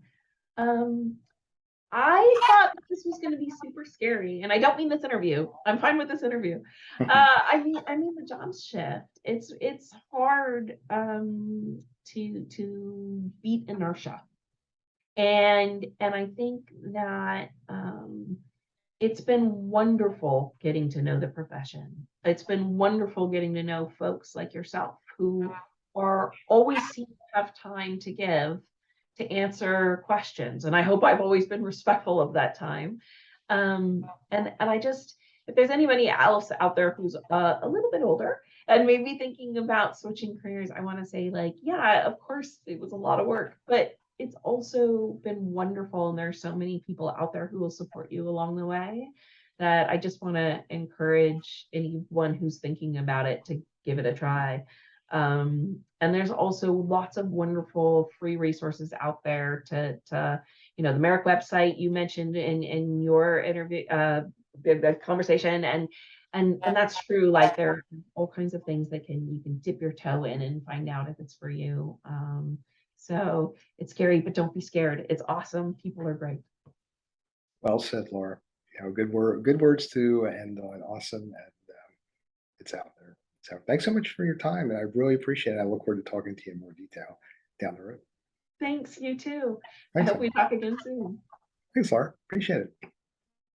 I thought that this was going to be super scary, and I don't mean this interview. I'm fine with this interview. I mean the jobs shift. It's hard to beat inertia, and I think that it's been wonderful getting to know the profession. It's been wonderful getting to know folks like yourself who are always seem to have time to give to answer questions. And I hope I've always been respectful of that time. And I just, if there's anybody else out there who's a little bit older and maybe thinking about switching careers, I want to say, like, yeah, of course it was a lot of work, but it's also been wonderful. And there's so many people out there who will support you along the way that I just want to encourage anyone who's thinking about it to give it a try. And there's also lots of wonderful free resources out there to the MARAC website you mentioned in your interview, the conversation, and that's true. Like there are all kinds of things that you can dip your toe in and find out if it's for you. So it's scary, but don't be scared. It's awesome. People are great. Well said, Laura. Good words to end on. Awesome, and it's out there. So thanks so much for your time, and I really appreciate it. I look forward to talking to you in more detail down the road. Thanks, you too. I Thanks, hope we Laura. talk again soon. Thanks, Laura. Appreciate it.